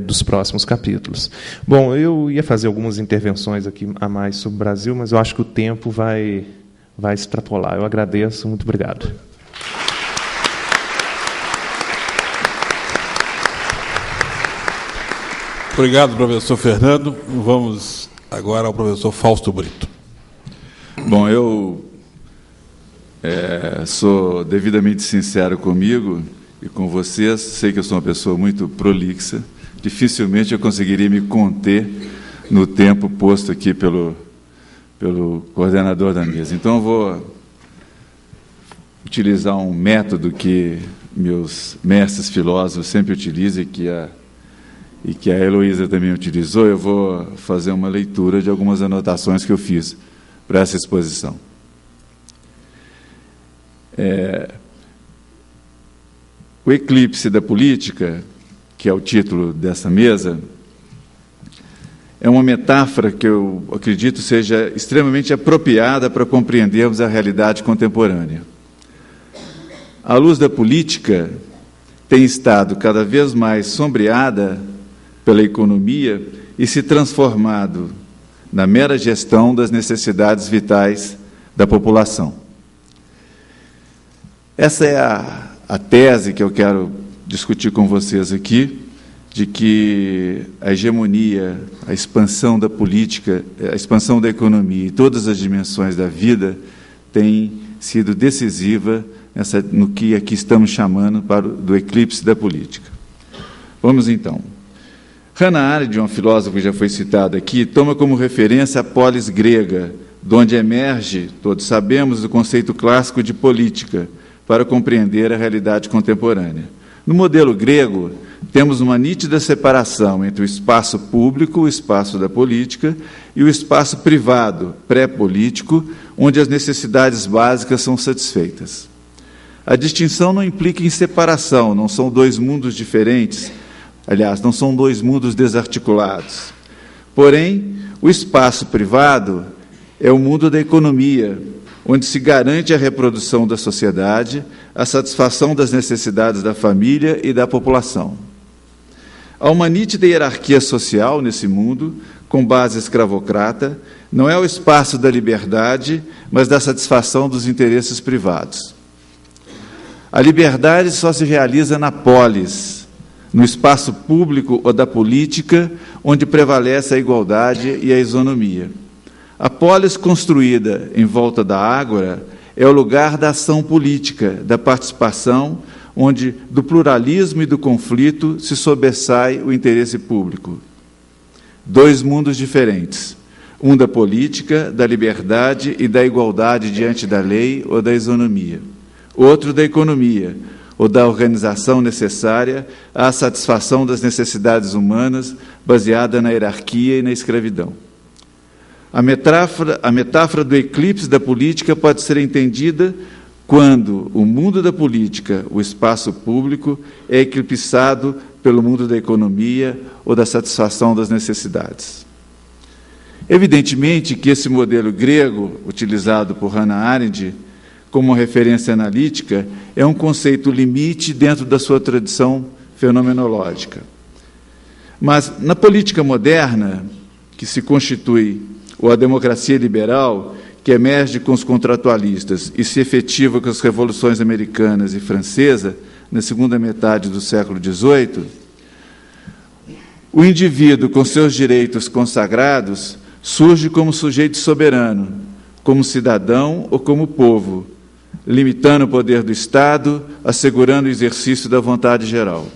dos próximos capítulos. Bom, eu ia fazer algumas intervenções aqui a mais sobre o Brasil, mas eu acho que o tempo vai extrapolar. Eu agradeço, muito obrigado. Obrigado, professor Fernando. Vamos agora ao professor Fausto Brito. Bom, eu sou devidamente sincero comigo e com vocês. Sei que eu sou uma pessoa muito prolixa. Dificilmente eu conseguiria me conter no tempo posto aqui pelo coordenador da mesa. Então, eu vou utilizar um método que meus mestres filósofos sempre utilizam e que a Heloísa também utilizou. Eu vou fazer uma leitura de algumas anotações que eu fiz para essa exposição. O eclipse da política, que é o título dessa mesa, é uma metáfora que eu acredito seja extremamente apropriada para compreendermos a realidade contemporânea. A luz da política tem estado cada vez mais sombreada pela economia e se transformado na mera gestão das necessidades vitais da população. Essa é a tese que eu quero discutir com vocês aqui, de que a hegemonia, a expansão da política, a expansão da economia e todas as dimensões da vida tem sido decisiva no que aqui estamos chamando do eclipse da política. Vamos então. Hannah Arendt, uma filósofa que já foi citada aqui, toma como referência a polis grega, de onde emerge, todos sabemos, o conceito clássico de política, para compreender a realidade contemporânea. No modelo grego, temos uma nítida separação entre o espaço público, o espaço da política, e o espaço privado, pré-político, onde as necessidades básicas são satisfeitas. A distinção não implica em separação, não são dois mundos diferentes, aliás, não são dois mundos desarticulados. Porém, o espaço privado é o mundo da economia, onde se garante a reprodução da sociedade, a satisfação das necessidades da família e da população. Há uma nítida hierarquia social nesse mundo, com base escravocrata, não é o espaço da liberdade, mas da satisfação dos interesses privados. A liberdade só se realiza na polis, no espaço público ou da política, onde prevalece a igualdade e a isonomia. A polis construída em volta da ágora é o lugar da ação política, da participação, onde do pluralismo e do conflito se sobressai o interesse público. Dois mundos diferentes, um da política, da liberdade e da igualdade diante da lei ou da isonomia, outro da economia, ou da organização necessária à satisfação das necessidades humanas, baseada na hierarquia e na escravidão. A metáfora do eclipse da política pode ser entendida quando o mundo da política, o espaço público, é eclipsado pelo mundo da economia ou da satisfação das necessidades. Evidentemente que esse modelo grego, utilizado por Hannah Arendt como referência analítica, é um conceito limite dentro da sua tradição fenomenológica. Mas, na política moderna, que se constitui, ou a democracia liberal, que emerge com os contratualistas e se efetiva com as revoluções americanas e francesa, na segunda metade do século XVIII, o indivíduo, com seus direitos consagrados, surge como sujeito soberano, como cidadão ou como povo, limitando o poder do Estado, assegurando o exercício da vontade geral.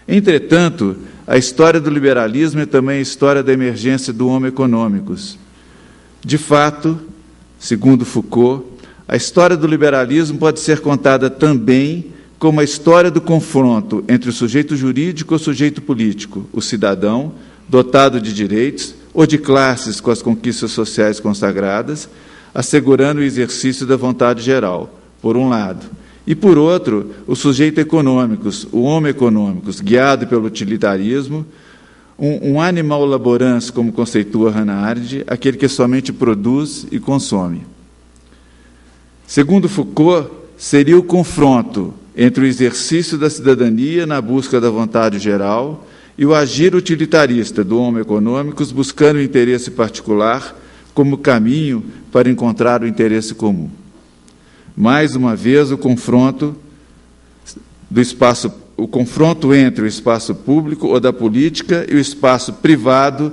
Entretanto, a história do liberalismo é também a história da emergência do homo econômicos. De fato, segundo Foucault, a história do liberalismo pode ser contada também como a história do confronto entre o sujeito jurídico e o sujeito político, o cidadão, dotado de direitos ou de classes com as conquistas sociais consagradas, assegurando o exercício da vontade geral, por um lado, e, por outro, o sujeito econômicos, o homo econômicos, guiado pelo utilitarismo, um animal laborans, como conceitua Hannah Arendt, aquele que somente produz e consome. Segundo Foucault, seria o confronto entre o exercício da cidadania na busca da vontade geral e o agir utilitarista do homo econômicos buscando o interesse particular como caminho para encontrar o interesse comum. Mais uma vez, o confronto entre o espaço público ou da política e o espaço privado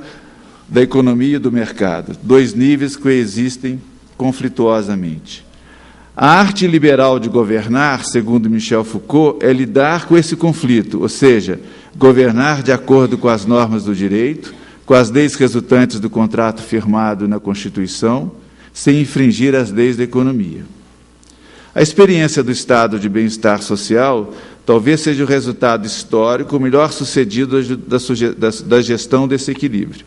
da economia e do mercado, dois níveis que coexistem conflituosamente. A arte liberal de governar, segundo Michel Foucault, é lidar com esse conflito, ou seja, governar de acordo com as normas do direito, com as leis resultantes do contrato firmado na Constituição, sem infringir as leis da economia. A experiência do estado de bem-estar social talvez seja o resultado histórico melhor sucedido da gestão desse equilíbrio.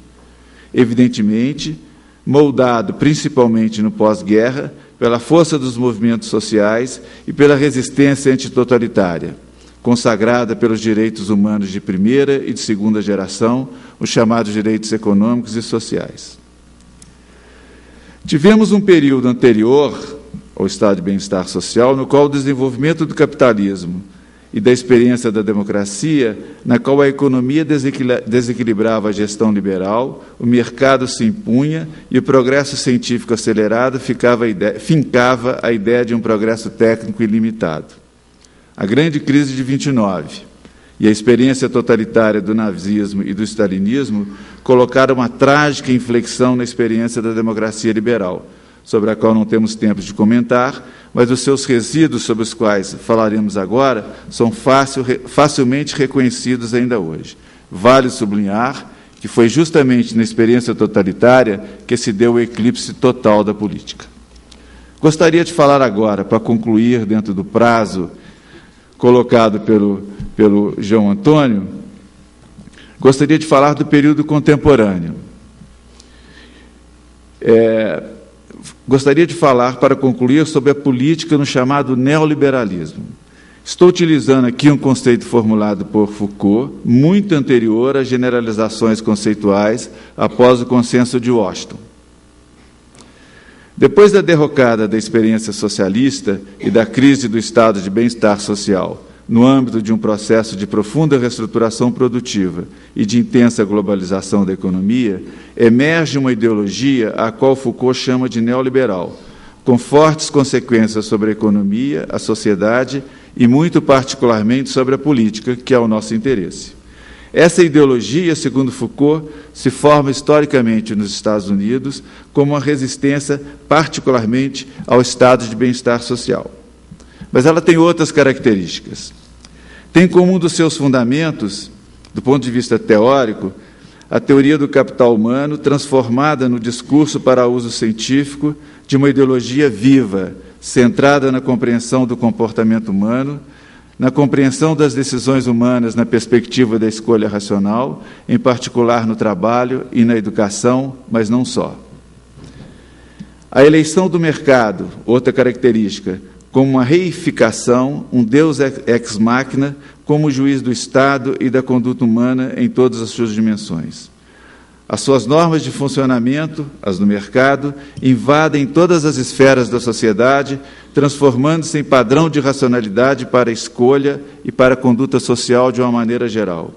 Evidentemente, moldado principalmente no pós-guerra, pela força dos movimentos sociais e pela resistência antitotalitária, consagrada pelos direitos humanos de primeira e de segunda geração, os chamados direitos econômicos e sociais. Tivemos um período anterior ao estado de bem-estar social, no qual o desenvolvimento do capitalismo e da experiência da democracia, na qual a economia desequilibrava a gestão liberal, o mercado se impunha e o progresso científico acelerado fincava a ideia de um progresso técnico ilimitado. A grande crise de 29 e a experiência totalitária do nazismo e do stalinismo colocaram uma trágica inflexão na experiência da democracia liberal, sobre a qual não temos tempo de comentar, mas os seus resíduos, sobre os quais falaremos agora, são facilmente reconhecidos ainda hoje. Vale sublinhar que foi justamente na experiência totalitária que se deu o eclipse total da política. Gostaria de falar agora, para concluir dentro do prazo colocado pelo João Antônio, gostaria de falar do período contemporâneo. Gostaria de falar, para concluir, sobre a política no chamado neoliberalismo. Estou utilizando aqui um conceito formulado por Foucault, muito anterior às generalizações conceituais após o consenso de Washington. Depois da derrocada da experiência socialista e da crise do estado de bem-estar social, no âmbito de um processo de profunda reestruturação produtiva e de intensa globalização da economia, emerge uma ideologia a qual Foucault chama de neoliberal, com fortes consequências sobre a economia, a sociedade e, muito particularmente, sobre a política, que é o nosso interesse. Essa ideologia, segundo Foucault, se forma historicamente nos Estados Unidos como uma resistência particularmente ao estado de bem-estar social. Mas ela tem outras características. Tem como um dos seus fundamentos, do ponto de vista teórico, a teoria do capital humano transformada no discurso para uso científico de uma ideologia viva, centrada na compreensão do comportamento humano, na compreensão das decisões humanas na perspectiva da escolha racional, em particular no trabalho e na educação, mas não só. A eleição do mercado, outra característica, como uma reificação, um Deus ex machina, como juiz do Estado e da conduta humana em todas as suas dimensões. As suas normas de funcionamento, as do mercado, invadem todas as esferas da sociedade, transformando-se em padrão de racionalidade para a escolha e para a conduta social de uma maneira geral.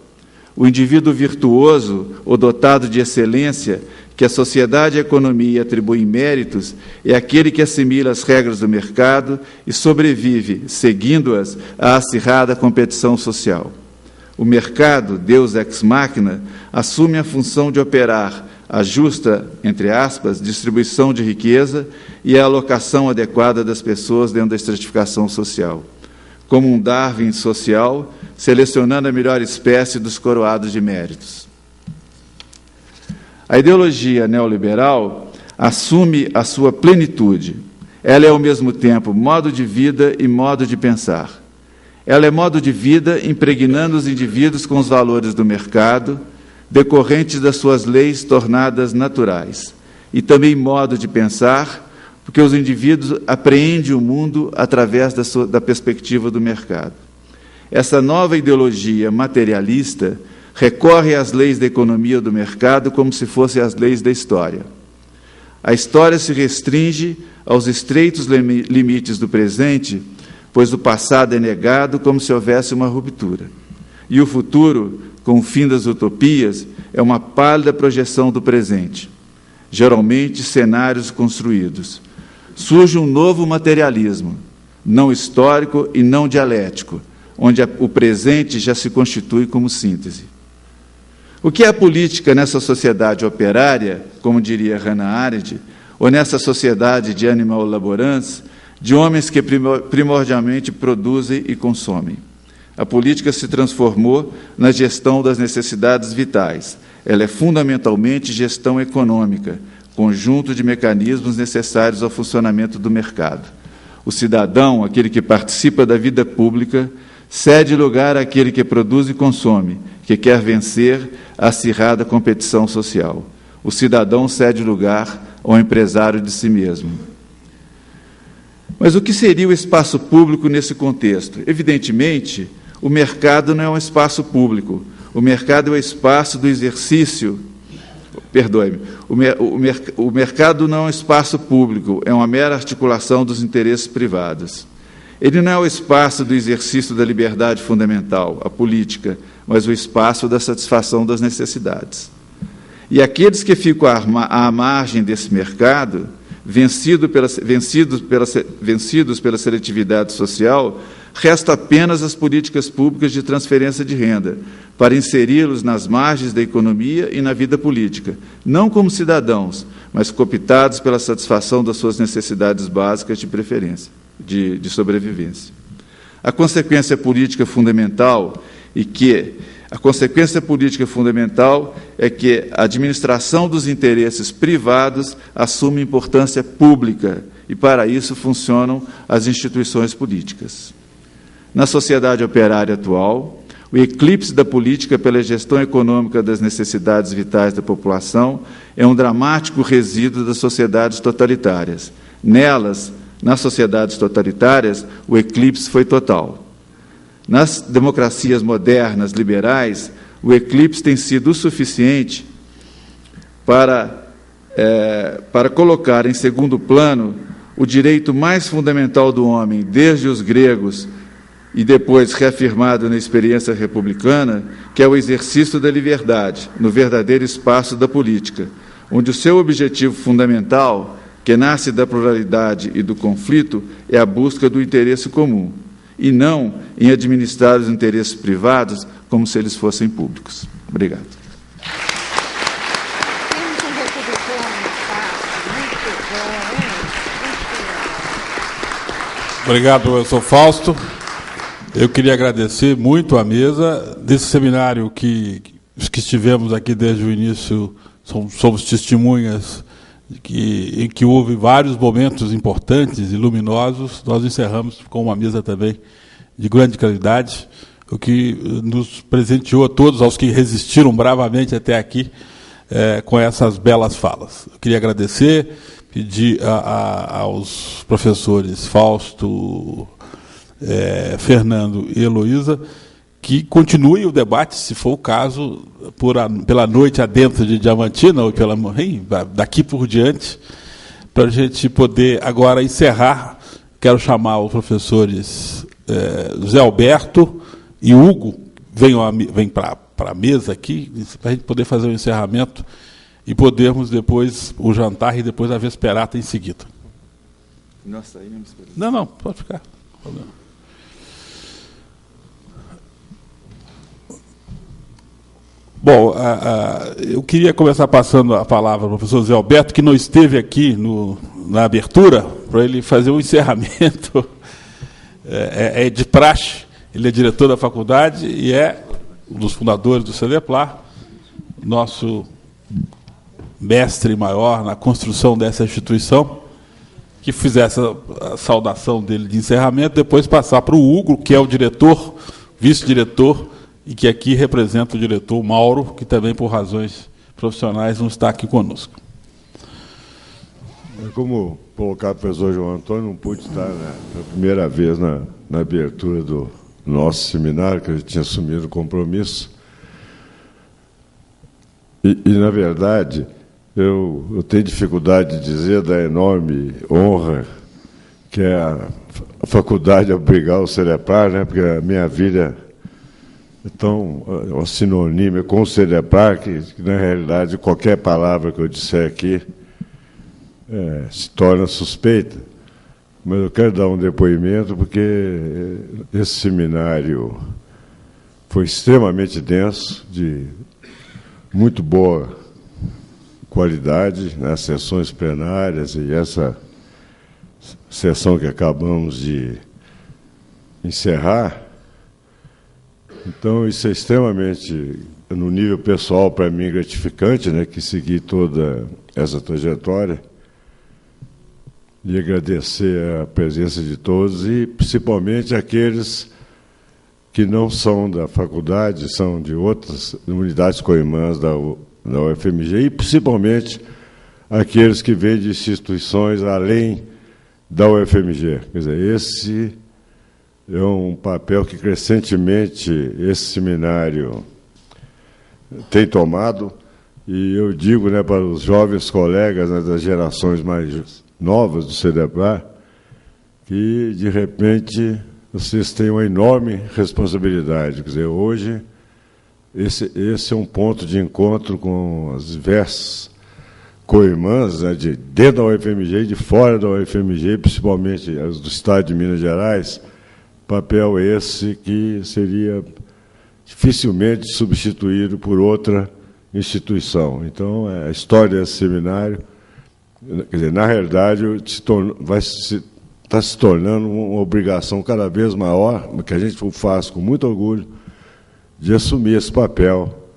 O indivíduo virtuoso ou dotado de excelência, que a sociedade e a economia atribuem méritos, é aquele que assimila as regras do mercado e sobrevive, seguindo-as, à acirrada competição social. O mercado, Deus ex machina, assume a função de operar a justa, entre aspas, distribuição de riqueza e a alocação adequada das pessoas dentro da estratificação social, como um Darwin social, selecionando a melhor espécie dos coroados de méritos. A ideologia neoliberal assume a sua plenitude. Ela é, ao mesmo tempo, modo de vida e modo de pensar. Ela é modo de vida impregnando os indivíduos com os valores do mercado, decorrentes das suas leis tornadas naturais, e também modo de pensar, porque os indivíduos apreendem o mundo através da perspectiva do mercado. Essa nova ideologia materialista recorre às leis da economia ou do mercado como se fossem as leis da história. A história se restringe aos estreitos limites do presente, pois o passado é negado como se houvesse uma ruptura. E o futuro, com o fim das utopias, é uma pálida projeção do presente, geralmente cenários construídos. Surge um novo materialismo, não histórico e não dialético, onde o presente já se constitui como síntese. O que é a política nessa sociedade operária, como diria Hannah Arendt, ou nessa sociedade de animal laborants, de homens que primordialmente produzem e consomem? A política se transformou na gestão das necessidades vitais. Ela é fundamentalmente gestão econômica, conjunto de mecanismos necessários ao funcionamento do mercado. O cidadão, aquele que participa da vida pública, cede lugar àquele que produz e consome, que quer vencer a acirrada competição social. O cidadão cede lugar ao empresário de si mesmo. Mas o que seria o espaço público nesse contexto? Evidentemente, o mercado não é um espaço público. O mercado é o espaço do exercício. Perdoe-me. O mercado não é um espaço público, é uma mera articulação dos interesses privados. Ele não é o espaço do exercício da liberdade fundamental, a política, mas o espaço da satisfação das necessidades. E aqueles que ficam à margem desse mercado, vencidos pela seletividade social, resta apenas as políticas públicas de transferência de renda, para inseri-los nas margens da economia e na vida política, não como cidadãos, mas cooptados pela satisfação das suas necessidades básicas de preferência, de sobrevivência. A consequência política fundamental é que a administração dos interesses privados assume importância pública e, para isso, funcionam as instituições políticas. Na sociedade operária atual, o eclipse da política pela gestão econômica das necessidades vitais da população é um dramático resíduo das sociedades totalitárias. Nas sociedades totalitárias, o eclipse foi total. Nas democracias modernas, liberais, o eclipse tem sido o suficiente para colocar em segundo plano o direito mais fundamental do homem, desde os gregos, e depois reafirmado na experiência republicana, que é o exercício da liberdade, no verdadeiro espaço da política, onde o seu objetivo fundamental, que nasce da pluralidade e do conflito, é a busca do interesse comum, e não em administrar os interesses privados como se eles fossem públicos. Obrigado. Obrigado, professor Fausto. Eu queria agradecer muito à mesa desse seminário que os que estivemos aqui desde o início somos testemunhas em que houve vários momentos importantes e luminosos. Nós encerramos com uma mesa também de grande qualidade, o que nos presenteou a todos, aos que resistiram bravamente até aqui, com essas belas falas. Eu queria agradecer, pedir aos professores Fausto, Fernando e Heloísa que continue o debate, se for o caso, pela noite adentro de Diamantina, ou daqui por diante, para a gente poder agora encerrar. Quero chamar os professores José Alberto e Hugo, vem para a mesa aqui, para a gente poder fazer o encerramento e podermos depois o jantar e depois a vesperata em seguida. Nossa, aí não me espera. Não, pode ficar. Bom, eu queria começar passando a palavra ao professor Zé Alberto, que não esteve aqui na abertura, para ele fazer o encerramento. É de praxe, ele é diretor da faculdade e é um dos fundadores do CEDEPLAR, nosso mestre maior na construção dessa instituição. que fizesse a saudação dele de encerramento, depois passar para o Hugo, que é o diretor, vice-diretor, e que aqui representa o diretor Mauro, que também, por razões profissionais, não está aqui conosco. Como colocar o professor João Antônio, não pude estar na primeira vez na abertura do nosso seminário, que a gente tinha assumido o compromisso. E, na verdade, eu tenho dificuldade de dizer da enorme honra que é a faculdade obrigar o CEDEPAR, né, porque a minha vida é tão sinônima com o CEDEPAR que, na realidade, qualquer palavra que eu disser aqui se torna suspeita. Mas eu quero dar um depoimento, porque esse seminário foi extremamente denso, de muito boa qualidade, nas sessões plenárias, e essa sessão que acabamos de encerrar. Então, isso é extremamente, no nível pessoal, para mim, gratificante, né, que segui toda essa trajetória, e agradecer a presença de todos, e principalmente aqueles que não são da faculdade, são de outras unidades co-irmãs da UFMG, e principalmente aqueles que vêm de instituições além da UFMG. Quer dizer, esse é um papel que crescentemente esse seminário tem tomado, e eu digo, né, para os jovens colegas, né, das gerações mais novas do CEDEPAR, que, de repente, vocês têm uma enorme responsabilidade. Quer dizer, hoje, esse é um ponto de encontro com as diversas co-irmãs, né, de dentro da UFMG e de fora da UFMG, principalmente as do Estado de Minas Gerais, papel esse que seria dificilmente substituído por outra instituição. Então, a história desse seminário, quer dizer, na realidade, está se tornando uma obrigação cada vez maior, que a gente faz com muito orgulho, de assumir esse papel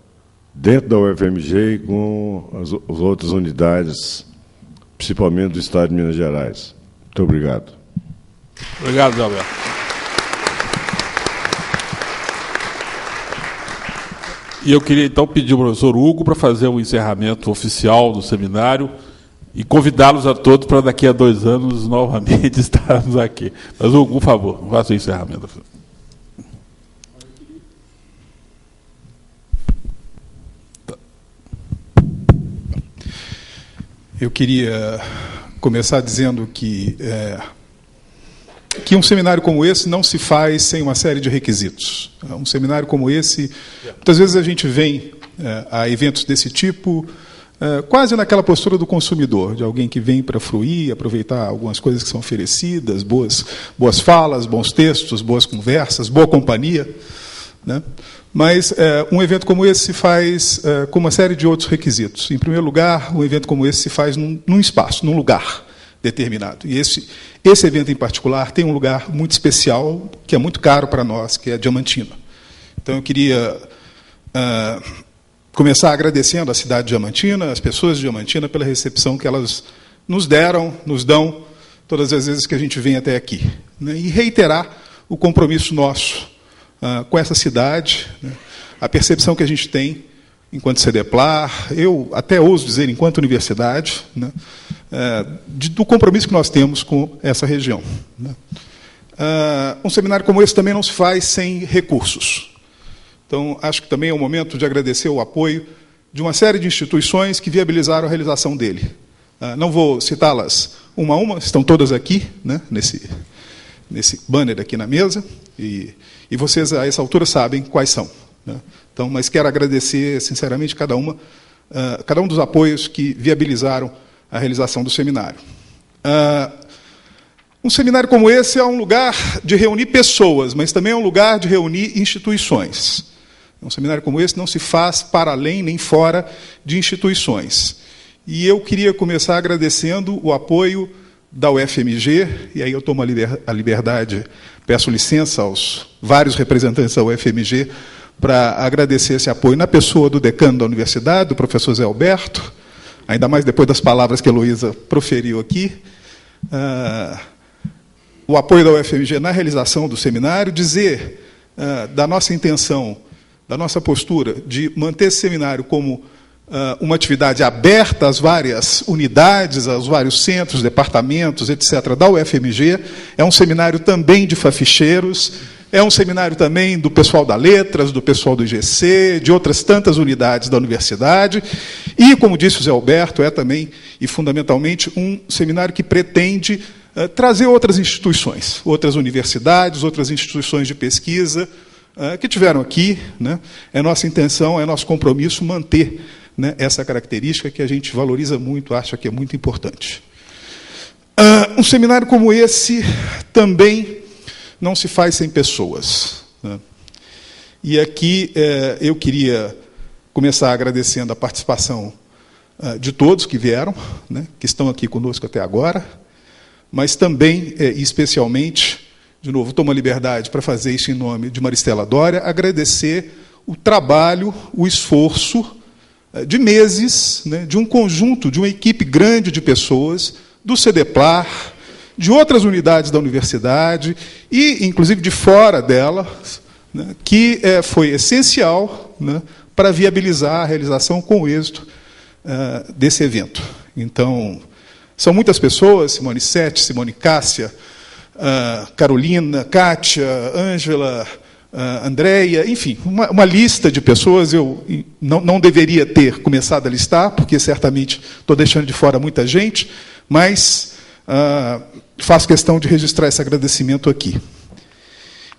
dentro da UFMG e com as outras unidades, principalmente do Estado de Minas Gerais. Muito obrigado. Obrigado, Zé Alberto. E eu queria, então, pedir ao professor Hugo para fazer um encerramento oficial do seminário e convidá-los a todos para daqui a 2 anos novamente estarmos aqui. Mas, Hugo, por favor, faça o encerramento. Eu queria começar dizendo que um seminário como esse não se faz sem uma série de requisitos. Um seminário como esse, muitas vezes a gente vem a eventos desse tipo quase naquela postura do consumidor, de alguém que vem para fruir, aproveitar algumas coisas que são oferecidas, boas falas, bons textos, boas conversas, boa companhia, né? Mas um evento como esse se faz com uma série de outros requisitos. Em primeiro lugar, um evento como esse se faz num espaço, num lugar determinado. E esse evento em particular tem um lugar muito especial, que é muito caro para nós, que é a Diamantina. Então, eu queria começar agradecendo a cidade de Diamantina, as pessoas de Diamantina, pela recepção que elas nos dão, todas as vezes que a gente vem até aqui, né? E reiterar o compromisso nosso com essa cidade, né? A percepção que a gente tem enquanto CEDEPLAR, eu até ouso dizer enquanto universidade, né? Do compromisso que nós temos com essa região, né? Um seminário como esse também não se faz sem recursos. Então, acho que também é o momento de agradecer o apoio de uma série de instituições que viabilizaram a realização dele. Não vou citá-las uma a uma, estão todas aqui, né, nesse banner aqui na mesa, e vocês, a essa altura, sabem quais são, né? Então, mas quero agradecer, sinceramente, cada um dos apoios que viabilizaram a realização do seminário. Um seminário como esse é um lugar de reunir pessoas, mas também é um lugar de reunir instituições. Um seminário como esse não se faz para além nem fora de instituições. E eu queria começar agradecendo o apoio da UFMG, e aí eu tomo a liberdade, peço licença aos vários representantes da UFMG para agradecer esse apoio na pessoa do decano da universidade, do professor Zé Alberto, ainda mais depois das palavras que a Heloísa proferiu aqui, o apoio da UFMG na realização do seminário, dizer da nossa intenção, da nossa postura de manter esse seminário como uma atividade aberta às várias unidades, aos vários centros, departamentos, etc., da UFMG. É um seminário também de faficheiros, é um seminário também do pessoal da Letras, do pessoal do IGC, de outras tantas unidades da universidade. E, como disse o Zé Alberto, é também, e fundamentalmente, um seminário que pretende trazer outras instituições, outras universidades, outras instituições de pesquisa que tiveram aqui, né? É nossa intenção, é nosso compromisso manter, né, essa característica que a gente valoriza muito, acha que é muito importante. Um seminário como esse também não se faz sem pessoas, né? E aqui eu queria começar agradecendo a participação de todos que vieram, né, que estão aqui conosco até agora, mas também, especialmente, de novo, tomo a liberdade para fazer isso em nome de Maristela Doria, agradecer o trabalho, o esforço de meses, né, de um conjunto, de uma equipe grande de pessoas, do CEDEPLAR, de outras unidades da universidade e, inclusive, de fora dela, né, que foi essencial, né, para viabilizar a realização com êxito desse evento. Então, são muitas pessoas, Simone Sete, Simone Cássia, Carolina, Kátia, Ângela, Andréia, enfim, uma lista de pessoas. Eu não deveria ter começado a listar, porque certamente estou deixando de fora muita gente, mas faço questão de registrar esse agradecimento aqui.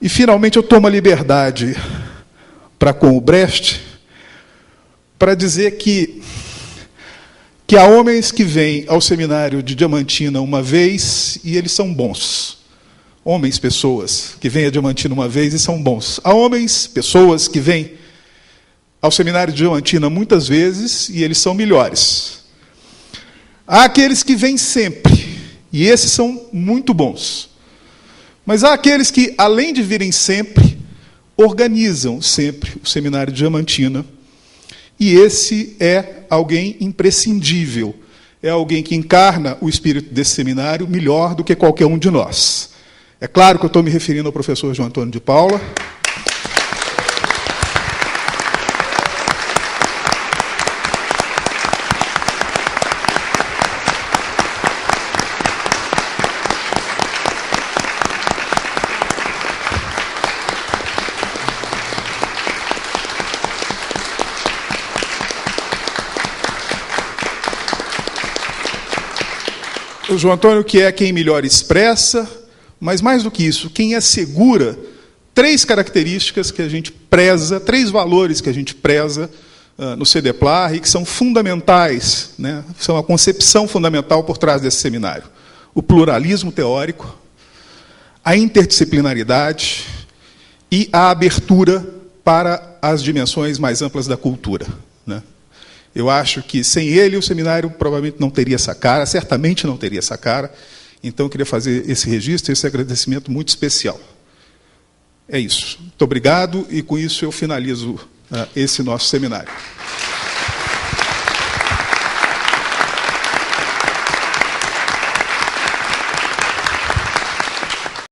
E, finalmente, eu tomo a liberdade para com o Brecht para dizer que há homens que vêm ao seminário de Diamantina uma vez e eles são bons. Homens, pessoas, que vêm a Diamantina uma vez e são bons. Há homens, pessoas, que vêm ao seminário de Diamantina muitas vezes e eles são melhores. Há aqueles que vêm sempre, e esses são muito bons. Mas há aqueles que, além de virem sempre, organizam sempre o seminário de Diamantina. E esse é alguém imprescindível. É alguém que encarna o espírito desse seminário melhor do que qualquer um de nós. É claro que eu estou me referindo ao professor João Antônio de Paula. O João Antônio, que é quem melhor expressa, mas mais do que isso, quem assegura três características que a gente preza, três valores que a gente preza no CEDEPLAR e que são fundamentais, né, são a concepção fundamental por trás desse seminário. O pluralismo teórico, a interdisciplinaridade e a abertura para as dimensões mais amplas da cultura, né? Eu acho que, sem ele, o seminário provavelmente não teria essa cara, certamente não teria essa cara. Então, eu queria fazer esse registro, esse agradecimento muito especial. É isso. Muito obrigado, e com isso eu finalizo esse nosso seminário.